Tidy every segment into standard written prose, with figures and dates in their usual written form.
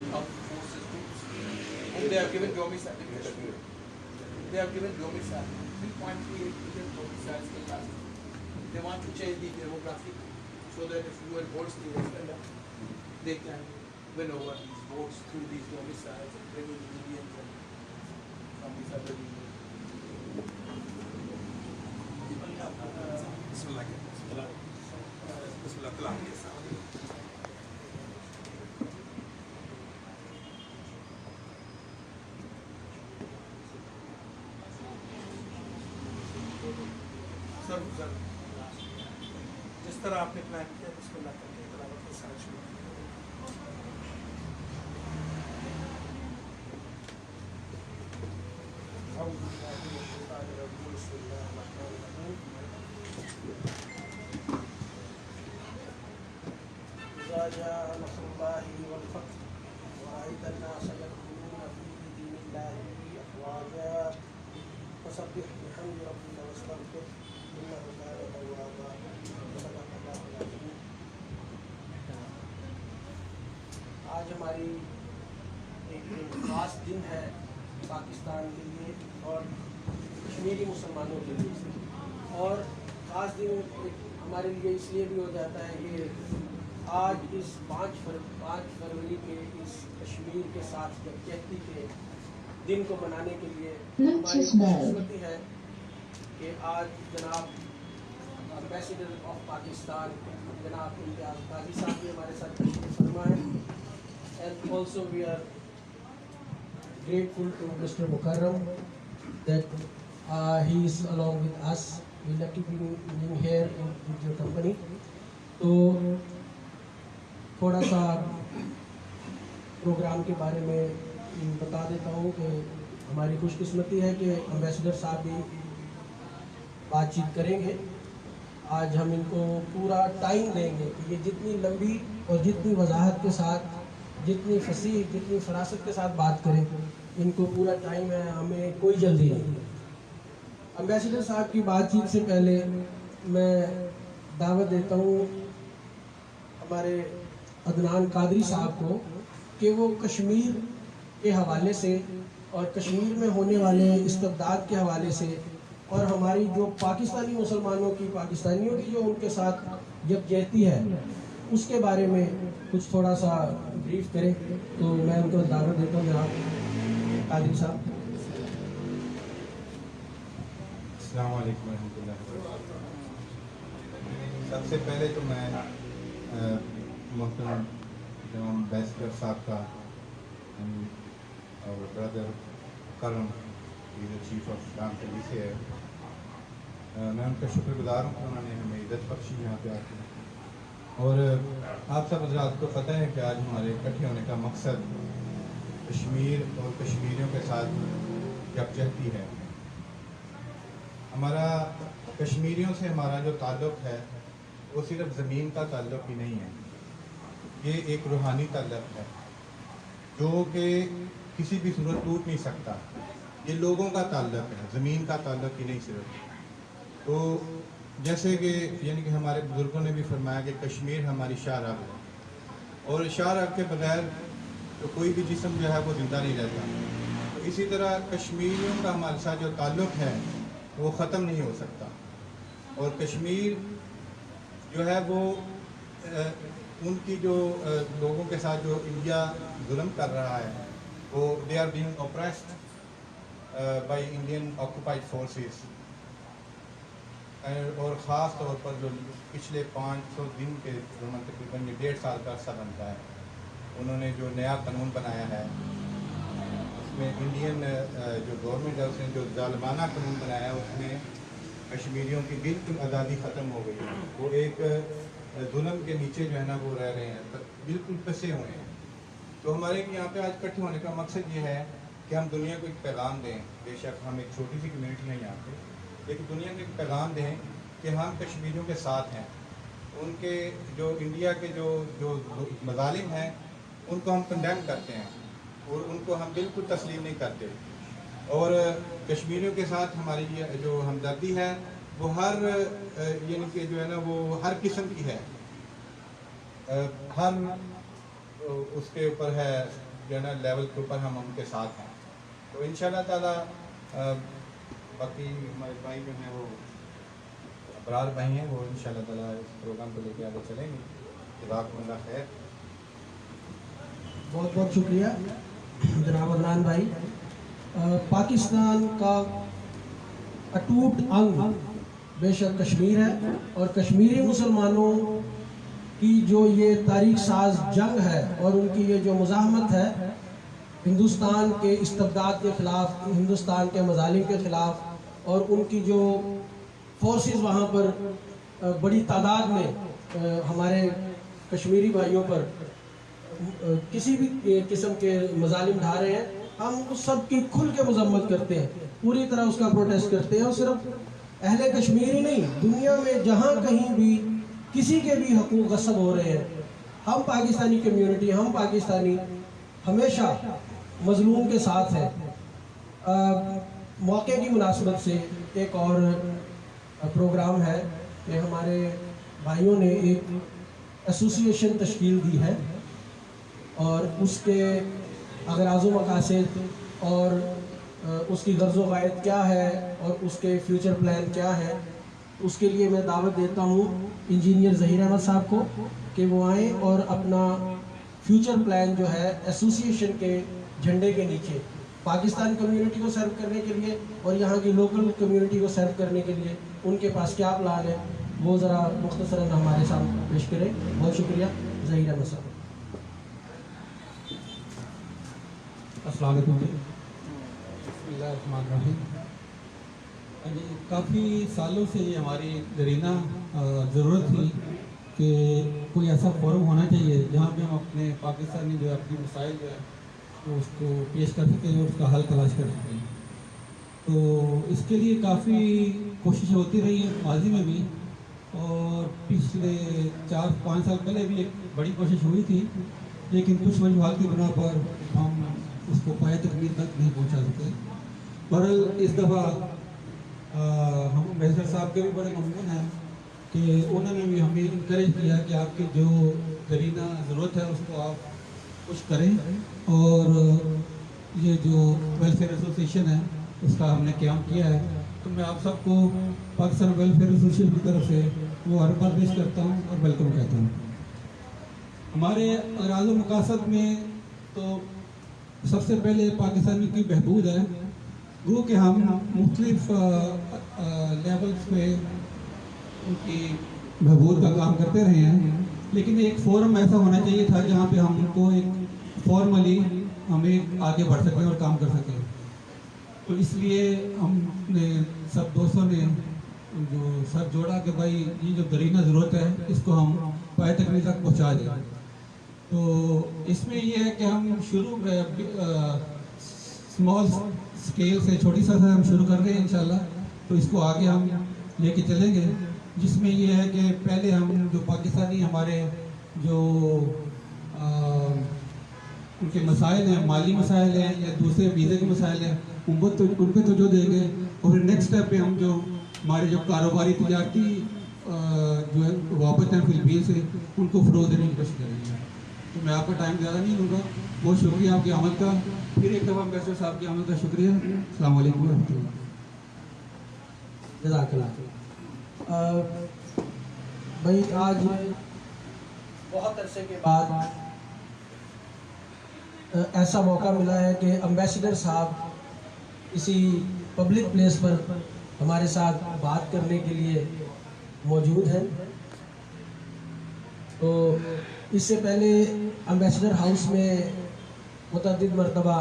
of forces groups whom they have given domicile in Kashmir. They have given domicile, 3.38 million domiciles capacity. They want to change the demographic so that if you votes the referendum, they can win over these votes through these domiciles and bring in Indians and from these other regions. سر جس طرح آپ نے plan کیا اس کو لا کر کے تلاوت کے ساتھ شروع إذا جاء نصر الله والفتح ورأيت الناس يدخلون في دين الله أفواجا فسبح بحمد ربك واستغفره إنه كان توابا صدق الله العظيم. آج ہماری ایک خاص دن ہے پاکستان کے لیے اور کشمیری مسلمانوں کے لیے، اور خاص دن ہمارے لیے اس لیے بھی ہو جاتا ہے کہ آج اس 5 فروری کے اس کشمیر کے ساتھ یکجہتی کے دن کو منانے کے لیے ہماری خوشقسمتی ہے کہ آج جناب امبیسڈر آف پاکستان جناب امتیاز قاضی صاحب بھی ہمارے ساتھ تشریف فرما ہے. And also we are grateful to Mr. Mukarram that he is along with us. We like to being here with your company. تو تھوڑا سا پروگرام کے بارے میں بتا دیتا ہوں کہ ہماری خوش قسمتی ہے کہ امبیسڈر صاحب بھی بات چیت کریں گے. آج ہم ان کو پورا ٹائم دیں گے کہ یہ جتنی لمبی اور جتنی وضاحت کے ساتھ، جتنی فصیح، جتنی فراست کے ساتھ بات کریں، ان کو پورا ٹائم ہے، ہمیں کوئی جلدی نہیں. امبیسڈر صاحب کی بات چیت سے پہلے میں دعوت دیتا ہوں ہمارے عدنان قادری صاحب کو کہ وہ کشمیر کے حوالے سے اور کشمیر میں ہونے والے استبداد کے حوالے سے اور ہماری جو پاکستانی مسلمانوں کی، پاکستانیوں کی جو ان کے ساتھ یکجہتی ہے، اس کے بارے میں کچھ تھوڑا سا بریف کریں. تو میں ان کو دعوت دیتا ہوں جناب قادری صاحب. السلام علیکم ورحمۃ اللہ وبرکاتہ. سب سے پہلے تو میں محترم جناب امبیسڈر صاحب کا اور برادر کرم چیف آف اسلام دلی سے ہے، میں ان کا شکر گزار ہوں کہ انہوں نے ہمیں عزت بخشی یہاں پہ آ کے. اور آپ سب حضرات کو پتہ ہے کہ آج ہمارے اکٹھے ہونے کا مقصد کشمیر اور کشمیریوں کے ساتھ یکجہتی ہے. ہمارا کشمیریوں سے ہمارا جو تعلق ہے وہ صرف زمین کا تعلق ہی نہیں ہے، یہ ایک روحانی تعلق ہے جو کہ کسی بھی صورت ٹوٹ نہیں سکتا. یہ لوگوں کا تعلق ہے، زمین کا تعلق ہی نہیں صرف. تو جیسے کہ یعنی کہ ہمارے بزرگوں نے بھی فرمایا کہ کشمیر ہماری شاہ رگ ہے، اور شاہ رگ کے بغیر تو کوئی بھی جسم جو ہے وہ زندہ نہیں رہتا. تو اسی طرح کشمیریوں کا ہمارے ساتھ جو تعلق ہے وہ ختم نہیں ہو سکتا. اور کشمیر جو ہے وہ ان کی جو لوگوں کے ساتھ جو انڈیا ظلم کر رہا ہے وہ they are being oppressed by Indian occupied forces. اور خاص طور پر جو پچھلے 500 دن کے تقریباً 1.5 سال کا عرصہ بنتا ہے، انہوں نے جو نیا قانون بنایا ہے اس میں انڈین جو گورنمنٹ ہے اس نے جو ظالمانہ قانون بنایا ہے اس میں کشمیریوں کی بالکل آزادی ختم ہو گئی ہے. وہ ایک ظلم کے نیچے جو ہے نا وہ رہ رہے ہیں، بالکل پھنسے ہوئے ہیں. تو ہمارے یہاں پہ آج اکٹھے ہونے کا مقصد یہ ہے کہ ہم دنیا کو ایک پیغام دیں. بے شک ہم ایک چھوٹی سی کمیونٹی ہیں یہاں پہ، لیکن دنیا کو ایک پیغام دیں کہ ہم کشمیریوں کے ساتھ ہیں. ان کے جو انڈیا کے جو مظالم ہیں ان کو ہم کنڈیم کرتے ہیں اور ان کو ہم بالکل تسلیم نہیں کرتے. اور کشمیریوں کے ساتھ ہماری جو ہمدردی ہے وہ ہر یعنی کہ جو ہے نا وہ ہر قسم کی ہے. ہر اس کے اوپر ہے जनरल लेवल के ऊपर हम उनके साथ हैं। तो इंशाल्लाह ताला बाकी हमारे भाई जो हैं वो अबरार भाई हैं, वो इंशाल्लाह ताला इस प्रोग्राम को लेके आगे चलेंगे। जज़ाकुमुल्लाह खैर। बहुत बहुत शुक्रिया जनाब अदनान भाई। पाकिस्तान का अटूट अंग बेशक कश्मीर है, और कश्मीरी मुसलमानों की जो ये तारीख साज जंग है और उनकी ये जो मुज़ाहमत है हिंदुस्तान के इस्तबदाद के ख़िलाफ़, हिंदुस्तान के मज़ालिम के ख़िलाफ़, और उनकी जो फोर्सेस वहाँ पर बड़ी तादाद में हमारे कश्मीरी भाइयों पर किसी भी किस्म के मज़ालिम ढा रहे हैं, हम उस सब की खुल के मजम्मत करते हैं, पूरी तरह उसका प्रोटेस्ट करते हैं। और सिर्फ अहले कश्मीर ही नहीं, दुनिया में जहाँ कहीं भी किसी के भी हकूक़ गस्ब हो रहे हैं, हम पाकिस्तानी कम्युनिटी, हम पाकिस्तानी हमेशा मजलूम के साथ हैं। मौके की मुनासबत से एक और प्रोग्राम है कि हमारे भाइयों ने एक एसोसिएशन तश्कील दी है, और उसके अगराज़ व मकासद और उसकी गर्ज़ व ग़ायत क्या है और उसके फ्यूचर प्लान क्या है, उसके लिए मैं दावत देता हूँ इंजीनियर ज़हीर अहमद साहब को कि वो आएँ और अपना फ्यूचर प्लान जो है एसोसिएशन के झंडे के नीचे पाकिस्तान कम्युनिटी को सर्व करने के लिए और यहाँ की लोकल कम्युनिटी को सर्व करने के लिए उनके पास क्या प्लान है, वो ज़रा मुख्तसरन हमारे सामने पेश करें। बहुत शुक्रिया ज़हीर अहमद साहब। अस्सलाम वालेकुम। बिस्मिल्लाहिर्रहमानिर्रहीम। काफ़ी सालों से ये हमारी ज़रीना ज़रूरत थी कि कोई ऐसा फोरम होना चाहिए जहाँ पे हम अपने पाकिस्तानी जो अपनी मसाइल जो है वो उसको पेश कर सकें और उसका हल तलाश कर सकें। तो इसके लिए काफ़ी कोशिशें होती रही हैं माजी में भी, और पिछले 4-5 साल पहले भी एक बड़ी कोशिश हुई थी, लेकिन कुछ वजूहात की बिना पर हम उसको पाए तकमील तक नहीं पहुंचा सके। बहरहाल इस दफ़ा हम अम्बेसडर साहब के भी बड़े ममनून हैं कि उन्होंने भी हमें इनकरेज किया कि आपकी जो ज़रीना ज़रूरत है उसको आप कुछ करें, और ये जो वेलफेयर एसोसिएशन है उसका हमने क़याम किया है। तो मैं आप सबको पाकिस्तान वेलफेयर एसोसिएशन की तरफ से वो हर बार पेश करता हूँ और वेलकम कहता हूँ। हमारे अगराज़ व मकासद में तो सबसे पहले पाकिस्तानी की बहबूद है, वो कि हम मुख्तलिफ लेवल्स पे उनकी बहबूद का काम करते रहे हैं, लेकिन एक फोरम ऐसा होना चाहिए था जहाँ पे हम उनको एक फॉर्मली हमें आगे बढ़ सकें और काम कर सकें। तो इसलिए हमने सब दोस्तों ने जो सर जोड़ा कि भाई ये जो दरीना ज़रूरत है इसको हम पाए तकमील तक पहुँचा दें। तो इसमें ये है कि हम शुरू स्मॉल स्केल से, छोटी सा हम शुरू कर रहे हैं इंशाल्लाह। तो इसको आगे हम लेके चलेंगे, जिसमें ये है कि पहले हम जो पाकिस्तानी हमारे जो उनके मसाइल हैं, माली मसाइल हैं या दूसरे वीज़े के मसाइल हैं, उन पे तो जो देंगे, और फिर नेक्स्ट स्टेप पे हम जो हमारे जो कारोबारी तजारती जो है वापस हैं फिलिपीन से, उनको फ़रोग़ देने की कोशिश करेंगे। तो मैं आपका टाइम ज़्यादा नहीं लूँगा। बहुत शुक्रिया आपकी आमद का, फिर एक दफ़ा अम्बेसडर साहब की आमद का शुक्रिया। अस्सलाम वालेकुम रहमतुल्लाह। जज़ाकल्लाह। भाई आज बहुत अरसे के बाद ऐसा मौका मिला है कि अम्बेसडर साहब किसी पब्लिक प्लेस पर हमारे साथ बात करने के लिए मौजूद हैं। तो इससे पहले अम्बेसडर हाउस में मुतअद्दिद मरतबा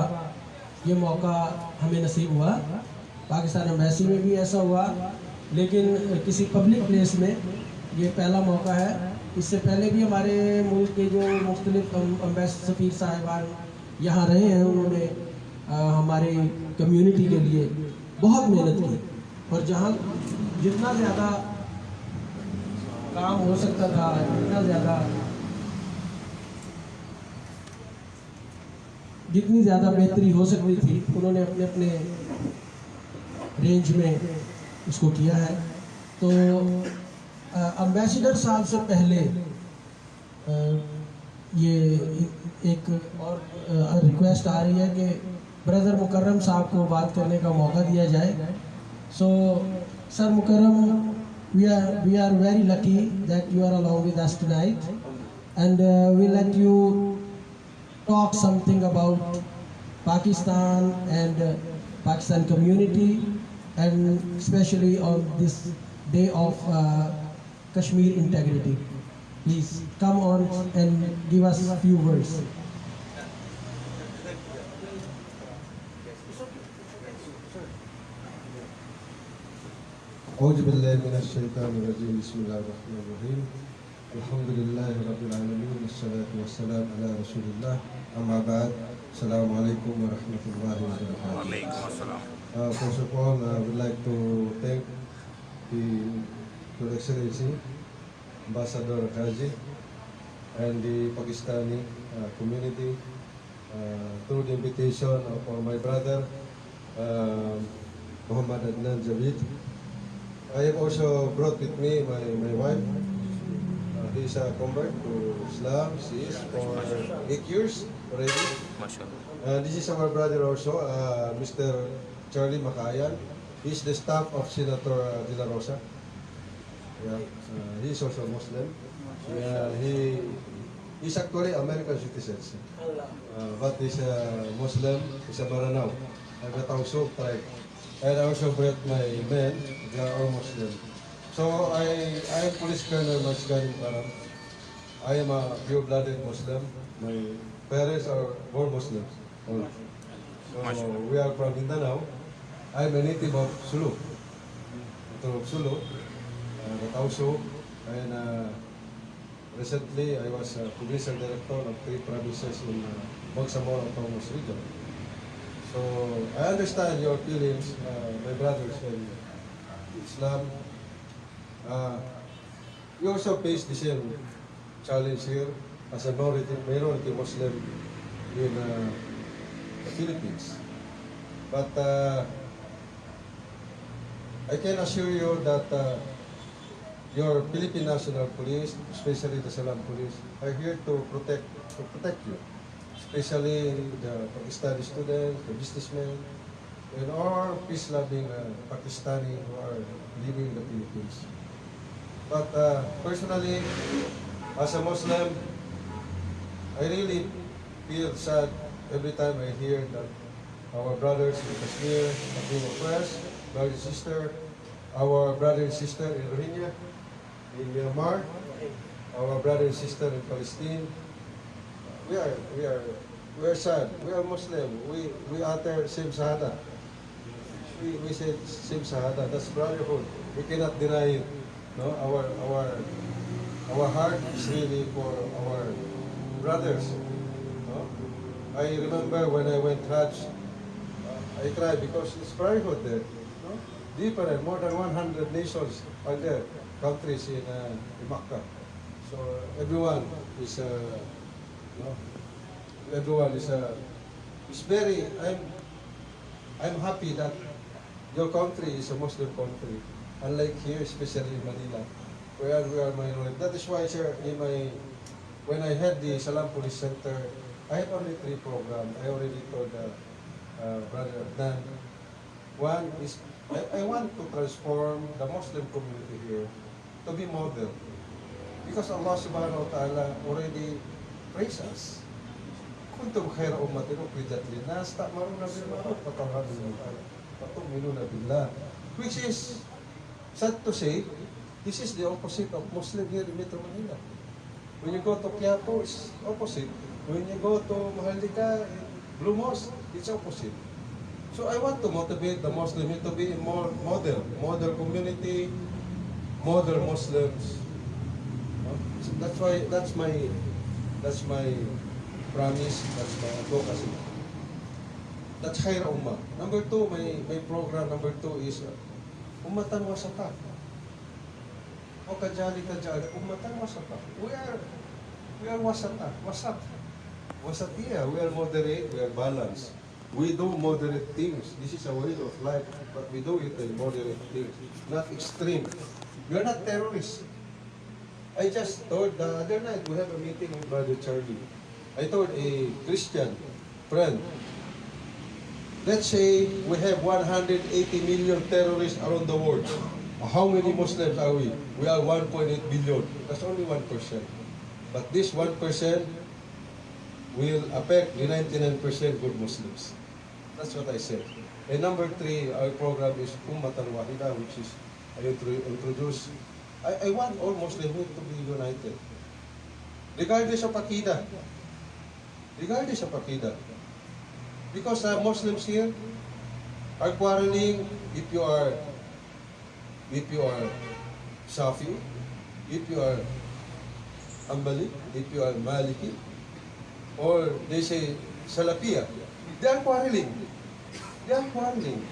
ये मौका हमें नसीब हुआ, पाकिस्तान एम्बेसी में भी ऐसा हुआ, लेकिन किसी पब्लिक प्लेस में ये पहला मौका है। इससे पहले भी हमारे मुल्क के जो मुख्तलिफ अम्बेसडर सफ़ीर साहिबान यहाँ रहे हैं, उन्होंने हमारी कम्युनिटी के लिए बहुत मेहनत की, और जहाँ जितना ज़्यादा काम हो सकता था, जितनी ज़्यादा बेहतरी हो सकती थी, उन्होंने अपने अपने रेंज में उसको किया है। तो अम्बेसडर साहब से पहले ये एक और रिक्वेस्ट आ रही है कि ब्रदर मुकर्रम साहब को बात करने का मौका दिया जाए. So, Sir Mukarram, we are very lucky that you are along with us tonight, and we let you talk something about Pakistan and Pakistan community, and especially on this day of Kashmir integrity. Please come on and give us a few words. أعوذ بالله من الشيطان الرجيم بسم الله الرحمن الرحيم الحمد لله رب العالمين والصلاة والسلام على رسول الله أما بعد السلام عليكم ورحمة الله وبركاته. First of all, I would like to thank Your Excellency Ambassador Kazi and the Pakistani community through the invitation of my brother Muhammad Adnan Javid. I have also brought with me my wife. He is a convert to Islam. She is for 8 years already. This is our brother also, Mr. Charlie Makayan. He is the staff of Senator De La Rosa. Yeah, he is also Muslim. He is actually American citizen, but he's a Muslim. He's a Maranao, a Batauso tribe. And I also brought my men, they are all Muslim. So I am Police Colonel Masgani Karam. I am a pure-blooded Muslim. My parents are born Muslims. So we are from Mindanao. I am a native of Sulu. Of Sulu, Batauso. And recently I was provincial director of 3 provinces in Bangsamoro Autonomous Region. So I understand your feelings, my brothers in Islam. We also face the same challenge here as a minority Muslim in the Philippines. But I can assure you that your Philippine National Police, especially the Salam Police, are here to protect you. Especially the Pakistani students, the businessmen, and all peace-loving Pakistani who are living in the Philippines. But personally, as a Muslim, I really feel sad every time I hear that our brothers in Kashmir are being oppressed, brother and sister, our brother and sister in Rohingya, in Myanmar, our brother and sister in Palestine. We are sad. We are Muslim. We utter same Shahada. We say same Shahada. That's brotherhood. We cannot deny it. No, our heart is really for our brothers. No? I remember when I went Hajj, I cried because it's brotherhood there. No? Different, more than 100 nations are there, countries in Makkah. So everyone is. No? Everyone is very. I'm happy that your country is a Muslim country, unlike here, especially in Manila, where we are minority. That is why, sir, when I had the Salam Police Center, I had only 3 programs. I already told Brother Adnan. One is I want to transform the Muslim community here to be model, because Allah Subhanahu wa Taala already praise us. Kuntum khaira ummatin ukhrijat linnas ta'muruna bil ma'ruf wa tanhauna 'anil munkar wa tu'minuna billah. Which is, sad to say, this is the opposite of Muslim here in Metro Manila. When you go to Quiapo, it's opposite. When you go to Maharlika, Blue Mosque, it's opposite. So I want to motivate the Muslim to be more model community, model Muslims. So that's my promise, that's my advocacy. That's Khair Ummah. Number 2, my program number 2 is Ummatan Wasata. O kajali, Ummatan Wasata. We are Wasata, Wasat. Wasatiya, we are moderate, we are balanced. We do moderate things. This is a way of life, but we do it in moderate things, not extreme. We are not terrorists. I just told the other night, we have a meeting with Brother Charlie. I told a Christian friend, let's say we have 180 million terrorists around the world. How many Muslims are we? We are 1.8 billion. That's only 1%. But this 1% will affect the 99% good Muslims. That's what I said. And number 3, our program is Ummatan Wahida, which is I introduce. I want all Muslims to be united, regardless of Aqidah. Regardless of Aqidah. Because Muslims here are quarreling if you are Shafi, if you are Hanbali, if you are Maliki, or they say Salafiyah. They are quarreling. They are quarreling.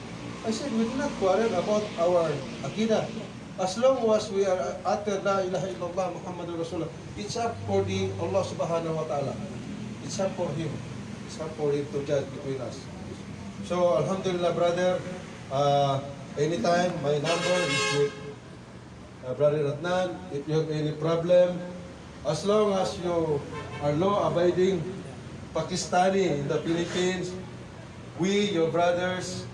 I said, we do not quarrel about our Aqidah. As long as we are utter La ilaha illallah Muhammadur Rasulullah, it's up for the Allah subhanahu wa ta'ala. It's up for Him. It's up for Him to judge between us. So, Alhamdulillah, brother, anytime, my number is with Brother Adnan. If you have any problem, as long as you are law-abiding Pakistani in the Philippines, we, your brothers,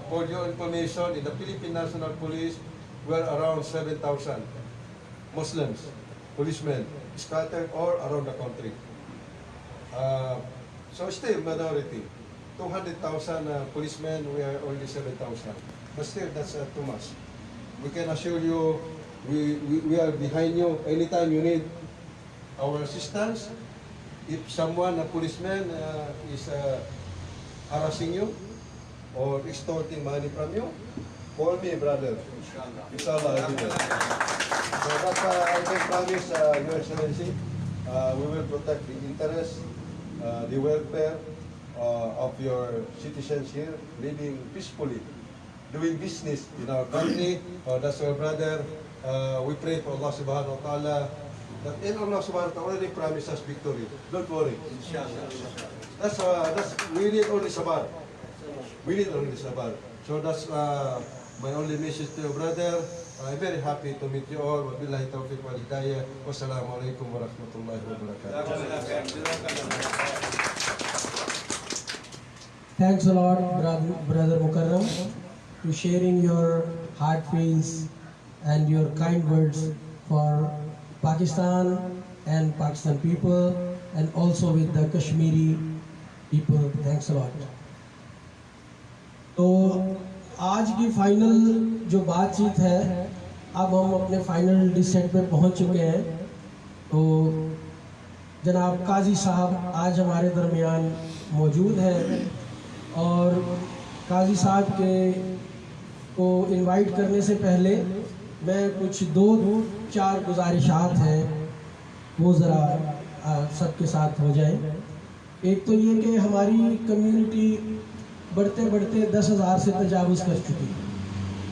for your information, in the Philippine National Police, we are around 7,000 Muslims, policemen, scattered all around the country. So still minority. 200,000 policemen, we are only 7,000. But still, that's too much. We can assure you, we are behind you. Anytime you need our assistance, if someone, a policeman, is harassing you or extorting money from you, call me, brother. Inshallah, I will. So that's I can promise, Your Excellency, we will protect the interests, the welfare of your citizens here, living peacefully, doing business in our country. That's our brother. We pray for Allah subhanahu wa ta'ala. That in Allah subhanahu wa ta'ala already promised us victory. Don't worry. That's we need only sabar. We need only sabar. So that's my only message to your brother. I'm very happy to meet you all. Wabillahi taufiq wal hidayah. Wassalamu alaikum warahmatullahi wabarakatuh. Thanks a lot, Brother Mukarram, to sharing your heart feels and your kind words for Pakistan and Pakistan people, and also with the Kashmiri people. Thanks a lot. तो आज की final जो बातचीत है, अब हम अपने final decision पे पहुंच चुके हैं. तो जनाब काजी साहब आज हमारे दरमियान मौजूद हैं, और काजी साहब के को इनवाइट करने से पहले मैं कुछ 2-4 गुजारिशात हैं वो ज़रा सबके साथ हो जाए. एक तो ये कि हमारी कम्युनिटी बढ़ते बढ़ते 10,000 से तजावुज़ कर चुकी है.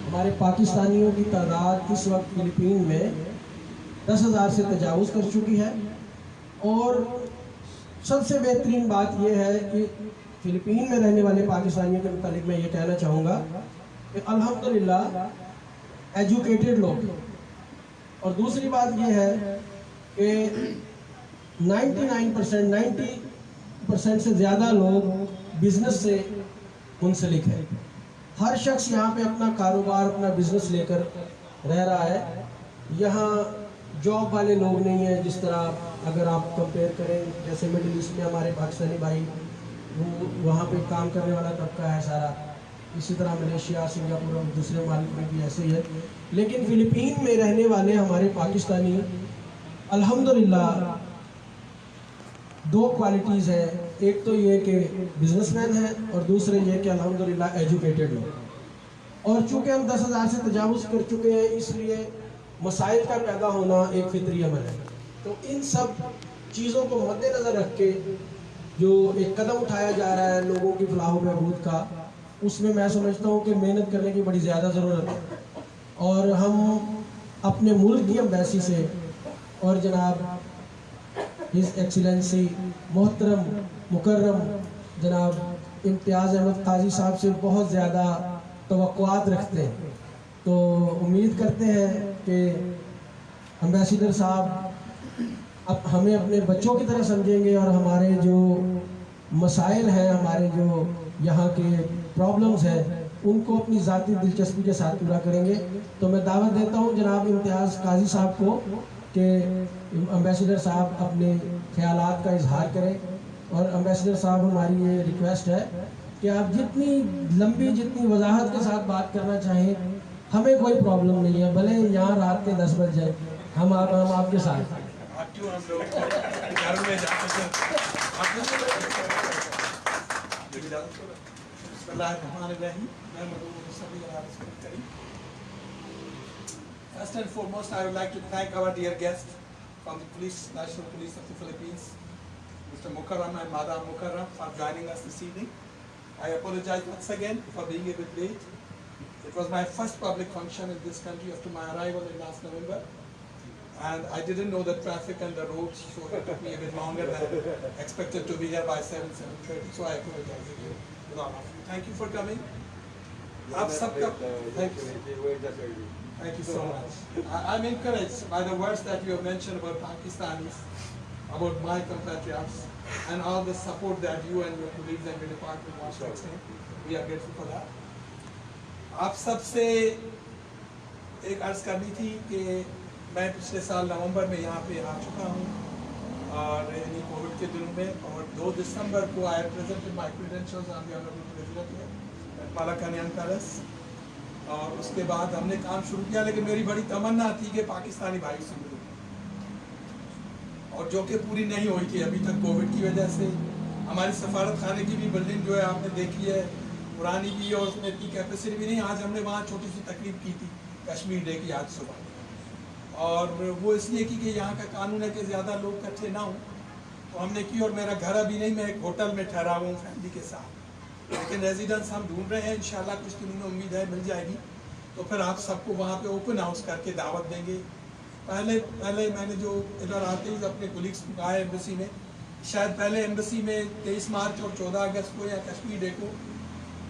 हमारे पाकिस्तानियों की तादाद इस वक्त फिलिपीन में 10,000 से तजावुज़ कर चुकी है. और सबसे बेहतरीन बात यह है कि फिलिपीन में रहने वाले पाकिस्तानियों के मुतालिक मैं ये कहना चाहूँगा कि अल्हम्दुलिल्लाह एजुकेटेड लोग. और दूसरी बात ये है कि 90% से ज़्यादा लोग बिज़नेस से मुंसलिक है. हर शख्स यहाँ पे अपना कारोबार, अपना बिज़नेस लेकर रह रहा है. यहाँ जॉब वाले लोग नहीं हैं. जिस तरह अगर आप कंपेयर करें, जैसे मिडिल ईस्ट में हमारे पाकिस्तानी भाई वो वहाँ पे काम करने वाला तबका है सारा, इसी तरह मलेशिया, सिंगापुर और दूसरे मुल्क में भी ऐसे ही है. लेकिन फ़िलिपीन में रहने वाले हमारे पाकिस्तानी अल्हम्दुलिल्लाह 2 क्वालिटीज़ हैं. एक तो ये कि बिजनेसमैन हैं, और दूसरे ये कि अल्हम्दुलिल्लाह एजुकेटेड लोग. और चूँकि हम 10,000 से तजावुज़ कर चुके हैं, इसलिए मसाइल का पैदा होना एक फितरी अमल है. तो इन सब चीज़ों को मद्देनज़र रख के जो एक कदम उठाया जा रहा है लोगों की फलाह व बहबूद का, उसमें मैं समझता हूँ कि मेहनत करने की बड़ी ज़्यादा ज़रूरत है. और हम अपने मुल्क की एम्बेसी से और जनाब हिज एक्सीलेंसी मोहतरम मुकर्रम जनाब इम्तियाज़ अहमद काजी साहब से बहुत ज़्यादा तवक्कुआत रखते हैं. तो उम्मीद करते हैं कि एम्बेसडर साहब अब हमें अपने बच्चों की तरह समझेंगे और हमारे जो मसाइल हैं, हमारे जो यहाँ के प्रॉब्लम्स हैं, उनको अपनी ज़ाती दिलचस्पी के साथ पूरा करेंगे। तो मैं दावत देता हूँ जनाब इम्तियाज़ काजी साहब को कि एम्बेसडर साहब अपने ख्यालात का इजहार करें। और एम्बेसडर साहब हमारी ये रिक्वेस्ट है कि आप जितनी लंबी, जितनी वजाहत के साथ बात करना चाहें, हमें कोई प्रॉब्लम नहीं है, भले यहाँ रात के 10 बज जाए, हम आपके साथ हैं। क्यों हम लोग घर में जाते First and foremost, I would like to thank our dear guest from the Police, National Police of the Philippines, Mr. Mukarram and Madam Mukarram, for joining us this evening. I apologize once again for being a bit late. It was my first public function in this country after my arrival in last November. And I didn't know the traffic and the roads, so it took me a bit longer than expected to be here by 7:30. So I apologize again with all of you. Thank you for coming. Thank you so much. I'm encouraged by the words that you have mentioned about Pakistanis, about my compatriots, and all the support that you and your colleagues and your department want to extend. We are grateful for that. आप सबसे एक अर्ज करनी थी कि मैं पिछले साल नवंबर में यहाँ पे आ चुका हूँ और यानी कोविड के दिनों में, और 2 दिसंबर को I presented my credentials on the honourable president at Malacanang palace, और उसके बाद हमने काम शुरू किया। लेकिन मेरी बड़ी तमन्ना थी कि पाकिस्तानी भाई से मिलूं, और जो कि पूरी नहीं हुई थी अभी तक कोविड की वजह से। हमारी सफारत खाने की भी बिल्डिंग जो है आपने देखी है, पुरानी भी, और उसमें इतनी कैपेसिटी भी नहीं। आज हमने वहाँ छोटी सी तकरीब की थी कश्मीर डे की आज सुबह, और वो इसलिए कि यहाँ का कानून है कि ज़्यादा लोग इकट्ठे ना हों, तो हमने की। और मेरा घर अभी नहीं, मैं एक होटल में ठहरा हुआ हूँ फैमिली के साथ, लेकिन रेजिडेंस हम ढूंढ रहे हैं। इंशाल्लाह कुछ दिनों में उम्मीद है मिल जाएगी, तो फिर आप सबको वहाँ पे ओपन हाउस करके दावत देंगे। पहले मैंने जो इधर आते ही अपने कोलीग्स को कहा है एम्बेसी में, शायद पहले एम्बेसी में 23 मार्च और 14 अगस्त को या कश्मीर डे को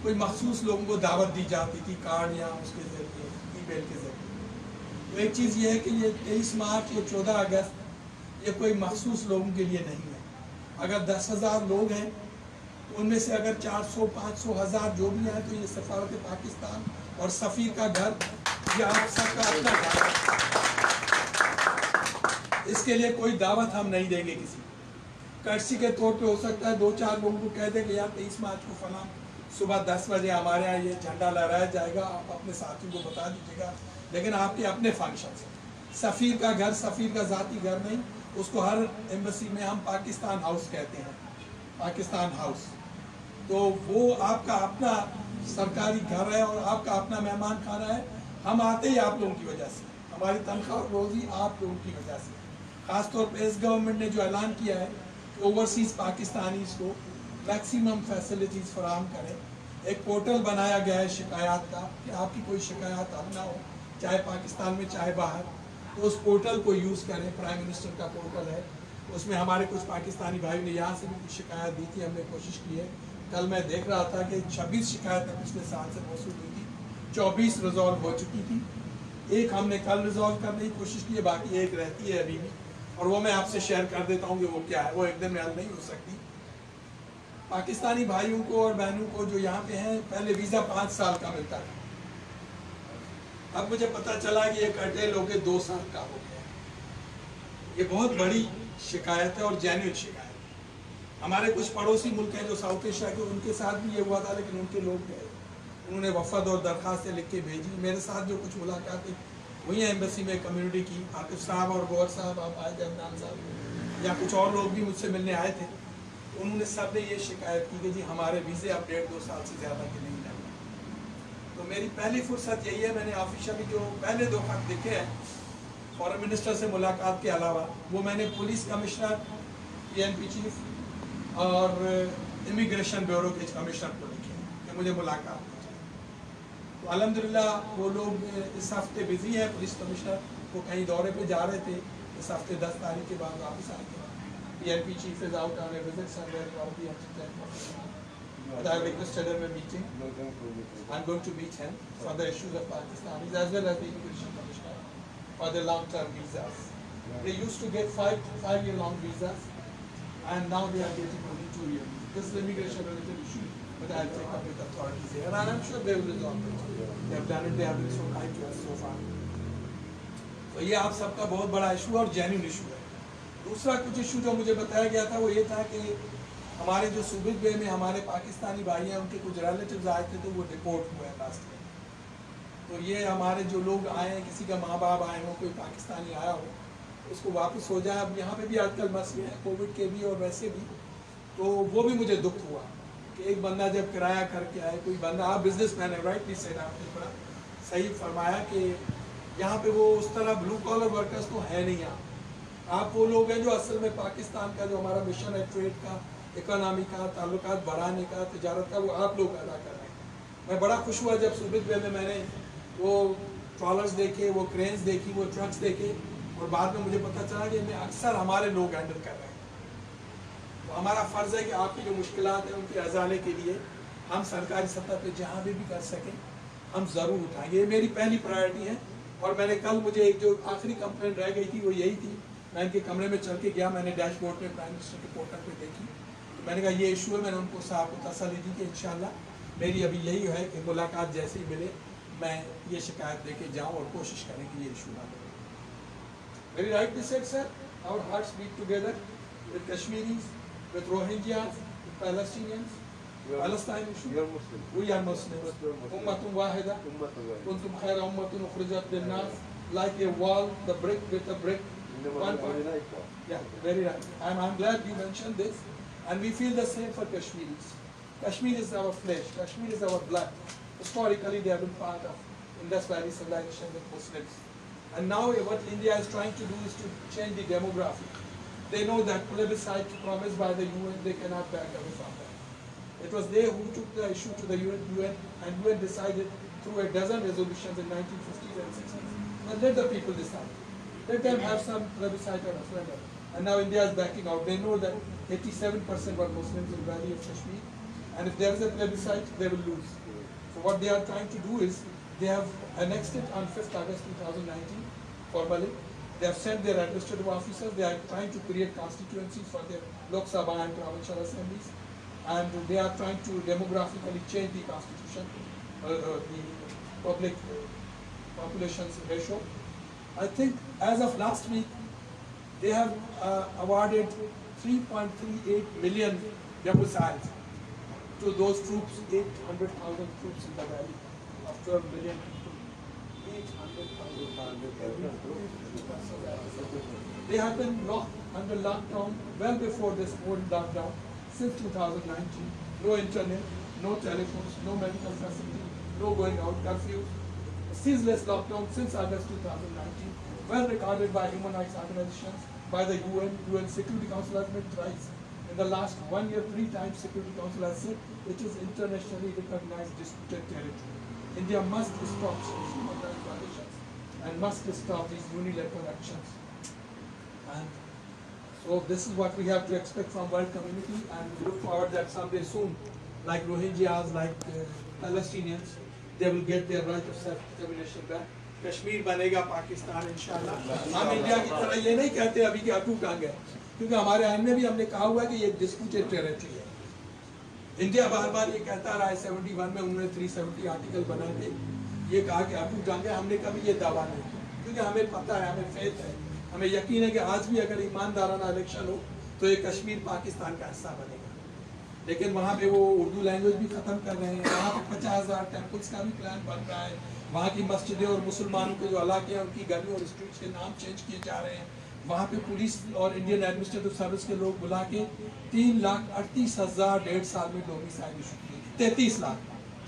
कोई मखसूस लोगों को दावत दी जाती थी कार्ड या उसके जरिए, ईमेल के जरिए। तो एक चीज़ ये है कि ये 23 मार्च या 14 अगस्त ये कोई मखसूस लोगों के लिए नहीं है। अगर 10,000 लोग हैं तो उनमें से अगर 400, 500, 1000 जो भी हैं, तो ये सफारत पाकिस्तान और सफ़ीर का घर, ये आप सबका अपना घर है। इसके लिए कोई दावत हम नहीं देंगे किसी। कर्सी के तौर पे हो सकता है 2-4 लोगों को कह दें कि यार 23 मार्च को फलां सुबह 10 बजे हमारे यहाँ ये झंडा लहराया जाएगा, आप अपने साथियों को बता दीजिएगा। लेकिन आपके अपने फंक्शन से, सफ़ीर का घर सफ़ीर का ज़ाती घर नहीं, उसको हर एम्बेसी में हम पाकिस्तान हाउस कहते हैं, पाकिस्तान हाउस। तो वो आपका अपना सरकारी घर है और आपका अपना मेहमान खाना है। हम आते ही आप लोगों की वजह से, हमारी तनख्वाह और रोज़ी आप लोगों की वजह से। ख़ासतौर पर इस गवर्नमेंट ने जो ऐलान किया है कि ओवरसीज़ पाकिस्तानीज़ को मैक्सिमम फैसिलिटीज़ फराहम करें। एक पोर्टल बनाया गया है शिकायत का कि आपकी कोई शिकायत अब ना हो, चाहे पाकिस्तान में चाहे बाहर, तो उस पोर्टल को यूज़ करें। प्राइम मिनिस्टर का पोर्टल है, उसमें हमारे कुछ पाकिस्तानी भाइयों ने यहाँ से भी कुछ शिकायत दी थी, हमने कोशिश की है। कल मैं देख रहा था कि 26 शिकायतें पिछले साल से मौसूल हुई थी, 24 रिजॉल्व हो चुकी थी। एक हमने कल रिजॉल्व करने की कोशिश की है, बाकी एक रहती है अभी भी, और वो मैं आपसे शेयर कर देता हूँ कि वो क्या है। वो एक दिन में हल नहीं हो सकती। पाकिस्तानी भाइयों को और बहनों को जो यहाँ पे हैं, पहले वीज़ा 5 साल का मिलता था, अब मुझे पता चला कि ये कर्टेल होकर 2 साल का हो गया। ये बहुत बड़ी शिकायत है और जेन्युइन शिकायत। हमारे कुछ पड़ोसी मुल्क हैं जो साउथ एशिया के, उनके साथ भी ये हुआ था, लेकिन उनके लोग गए, उन्होंने वफद और दरख्वास्तें लिख के भेजी। मेरे साथ जो कुछ मुलाकातें हुई हैं एम्बेसी में कम्युनिटी की, आतिफ साहब और गौर साहब, आप आए जमनान साहब, या कुछ और लोग भी मुझसे मिलने आए थे, उन्होंने सब ने ये शिकायत की कि जी हमारे वीज़े अब 1.5-2 साल से ज़्यादा के नहीं लगे। तो मेरी पहली फुर्सत यही है, मैंने ऑफिशियली जो पहले 2 खत लिखे हैं फॉरेन मिनिस्टर से मुलाकात के अलावा, वो मैंने पुलिस कमिश्नर, PNP चीफ और इमिग्रेशन ब्यूरो के कमिश्नर को लिखे हैं कि मुझे मुलाकात हो जाए। तो अल्हम्दुलिल्लाह वो लोग इस हफ्ते बिजी हैं। पुलिस कमिश्नर वो कहीं दौरे पे जा रहे थे, इस हफ्ते 10 तारीख के बाद वापस आएंगे। PNP chief is out on a visit somewhere, probably up to 10 months. But I requested him a meeting. I'm going to meet him for the issues of Pakistanis as well as the immigration commissioner. for the long-term visas. They used to get 5-year-long visas, and now they are getting only 2-year. This is an immigration-related issue, but I'll take up with authorities here, and I'm sure they will resolve it. They have done it. They have been so kind to us so far. तो ये आप सबका बहुत बड़ा issue और genuine issue है. दूसरा कुछ इशू जो मुझे बताया गया था वो ये था कि हमारे जो सुबिक बे में हमारे पाकिस्तानी भाई हैं उनके कुछ रिलेटिव्स आए थे तो वो डिपोर्ट हुए हैं लास्ट में. तो ये हमारे जो लोग आए हैं, किसी का माँ बाप आए हो, कोई पाकिस्तानी आया हो, उसको वापस हो जाए. अब यहाँ पे भी आजकल मसले हैं कोविड के भी और वैसे भी, तो वो भी मुझे दुख हुआ कि एक बंदा जब किराया करके आए, कोई बंदा, आप बिजनेसमैन है, राइटली सेड, आपने बड़ा सही फरमाया कि यहाँ पे वो उस तरह ब्लू कॉलर वर्कर्स तो है नहीं. यहाँ आप वो लोग हैं जो असल में पाकिस्तान का जो हमारा मिशन है ट्रेड का, इकोनॉमी का, ताल्लुकात बढ़ाने का, तिजारत का, वो आप लोग अदा कर रहे हैं. मैं बड़ा खुश हुआ जब सुबिक बे में मैंने वो ट्रॉलर्स देखे, वो क्रेन्स देखी, वो ट्रक्स देखे, और बाद में मुझे पता चला कि इनमें अक्सर हमारे लोग हैंडल कर रहे हैं. तो हमारा फ़र्ज़ है कि आपकी जो मुश्किलात हैं उनके अजाले के लिए हम सरकारी सतह पे जहाँ भी कर सकें हम ज़रूर उठाएंगे. ये मेरी पहली प्रायोरिटी है. और मैंने कल, मुझे एक जो आखिरी कंप्लेंट रह गई थी वो यही थी, मैं इनके कमरे में चल के गया, मैंने डैशबोर्ड में प्राइम मिनिस्टर के पोर्टल पे देखी, तो मैंने कहा ये इशू है. मैंने उनको साहब को तसल्ली दी कि इंशाल्लाह मेरी अभी यही है कि मुलाकात जैसे ही मिले मैं ये शिकायत दे के जाऊँ और कोशिश करें कि ये इशू ना हो. Very rightly said, sir. Our hearts beat together with Kashmiris, with Rohingyas, with Palestinians. Palestine issue. We are Muslim. We are Muslims. Ummatun wahida. Kuntum khayra ummatun ukhrijat lin-nas. Like a wall, the brick with a brick. One part. Yeah, very right. I'm glad you mentioned this. And we feel the same for Kashmiris. Kashmir is our flesh. Kashmir is our blood. Historically, they have been part of Indus Valley civilization with Muslims. And now what India is trying to do is to change the demography. They know that plebiscite promised by the UN, they cannot back away from that. It was they who took the issue to the UN, and UN decided through a dozen resolutions in 1950s and 60s. And let the people decide. Let them have some plebiscite or referendum. And now India is backing out. They know that 87% were Muslims in the Valley of Kashmir. And if there is a plebiscite, they will lose. So what they are trying to do is, they have annexed it on 5th August 2019 formally. They have sent their administrative officers. They are trying to create constituencies for their Lok Sabha and provincial assemblies. And they are trying to demographically change the constitution, the public population's ratio. I think as of last week, they have awarded 3.38 million domiciles to those troops, 800,000 troops in the valley of 12 million people. 800,000. They have been under lockdown well before this whole lockdown, since 2019. No internet, no telephones, no medical facility, no going out, curfew. Ceaseless lockdown since August 2019, well recorded by human rights organizations, by the UN Security Council has been thrice. In the last 1 year, 3 times Security Council has said it is internationally recognized disputed territory. India must stop such human rights violations and must stop these unilateral actions. And so this is what we have to expect from world community, and we look forward that someday soon, like Rohingyas, like Palestinians, they will get their right of self-determination back. Kashmir बनेगा पाकिस्तान इंशाल्लाह. हम India की तरह ये नहीं कहते अभी कि अटू कहाँ गए, क्योंकि हमारे आइन में भी हमने कहा हुआ है कि ये डिस्प्यूटेड टेरिटरी है. इंडिया बार बार ये कहता रहा है, 71 में उन्होंने 370 आर्टिकल बनाए थे, ये कहा कि अटू कहाँ गए. हमने कभी ये दावा नहीं किया, क्योंकि हमें पता है, हमें फेथ है, हमें यकीन है कि आज भी अगर ईमानदाराना इलेक्शन हो तो ये कश्मीर पाकिस्तान का हिस्सा बनेगा. लेकिन वहाँ पे वो उर्दू लैंग्वेज भी ख़त्म कर रहे हैं. वहाँ पे 50,000 टेम्पल्स का भी प्लान बन रहा है. वहाँ की मस्जिदें और मुसलमानों के जो इलाके हैं उनकी गलियों और स्ट्रीट्स के नाम चेंज किए जा रहे हैं. वहाँ पे पुलिस और इंडियन एडमिनिस्ट्रेटिव सर्विस के लोग बुला के 3,38,000 1.5 साल में डोमिसाइल इशू किए. 33 लाख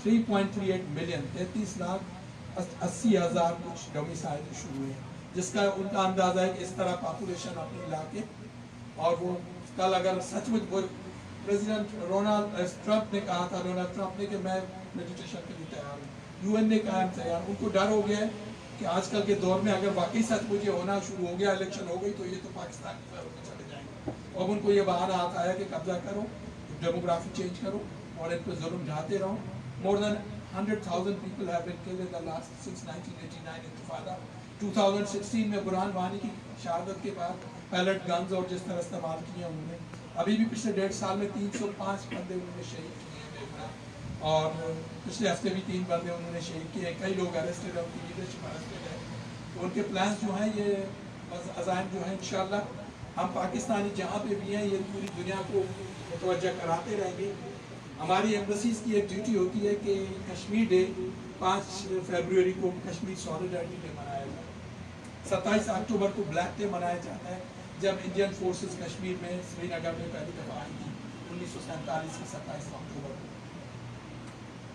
3.38 मिलियन 33,80,000 कुछ डोमिसाइल इशू हुए हैं, जिसका उनका अंदाजा है कि इस तरह पॉपुलेशन अपने इलाके. और वो कल अगर सचमुच प्रेसिडेंट डोनाल्ड ट्रंप ने कहा था, डोनाल्ड ट्रंप ने, कि मैं मेडिटेशन के लिए तैयार हूँ. यूएन ने कहा हम तैयार. उनको डर हो गया है कि आजकल के दौर में अगर वाकई सचमुच ये होना शुरू हो गया, इलेक्शन हो गई, तो ये तो पाकिस्तान की तरफ में चले जाएंगे. अब उनको ये बहाना आता है कि कब्जा करो, डेमोग्राफी चेंज करो और इन पर जुल्म ढाते रहो. More than 100,000 people have been killed in the last since 1989 Intifada. 2016 में बुरहान वानी की शहादत के बाद पैलेट गन्स और जिस तरह इस्तेमाल किए उन्होंने, अभी भी पिछले 1.5 साल में 305 बंदे उन्होंने शहीद किए और पिछले हफ्ते भी 3 बंदे उन्होंने शहीद किए। कई लोग अरेस्टेड है, उनकी लीडरशिप अरेस्टेड है। तो उनके प्लान्स जो हैं, ये अज़ाइम जो हैं, इंशाअल्लाह हम पाकिस्तानी जहाँ पे भी हैं ये पूरी दुनिया को मुतवज्जा कराते रहेंगे। हमारी एम्बेसीज़ की एक ड्यूटी होती है कि कश्मीर डे 5 फरवरी को कश्मीर सॉलिडारिटी डे मनाया जाए, 27 अक्टूबर को ब्लैक डे मनाया जाता है जब इंडियन फोर्सेस कश्मीर में श्रीनगर में पहली दफ़ा आई थी 1947 की 27 अक्टूबर को।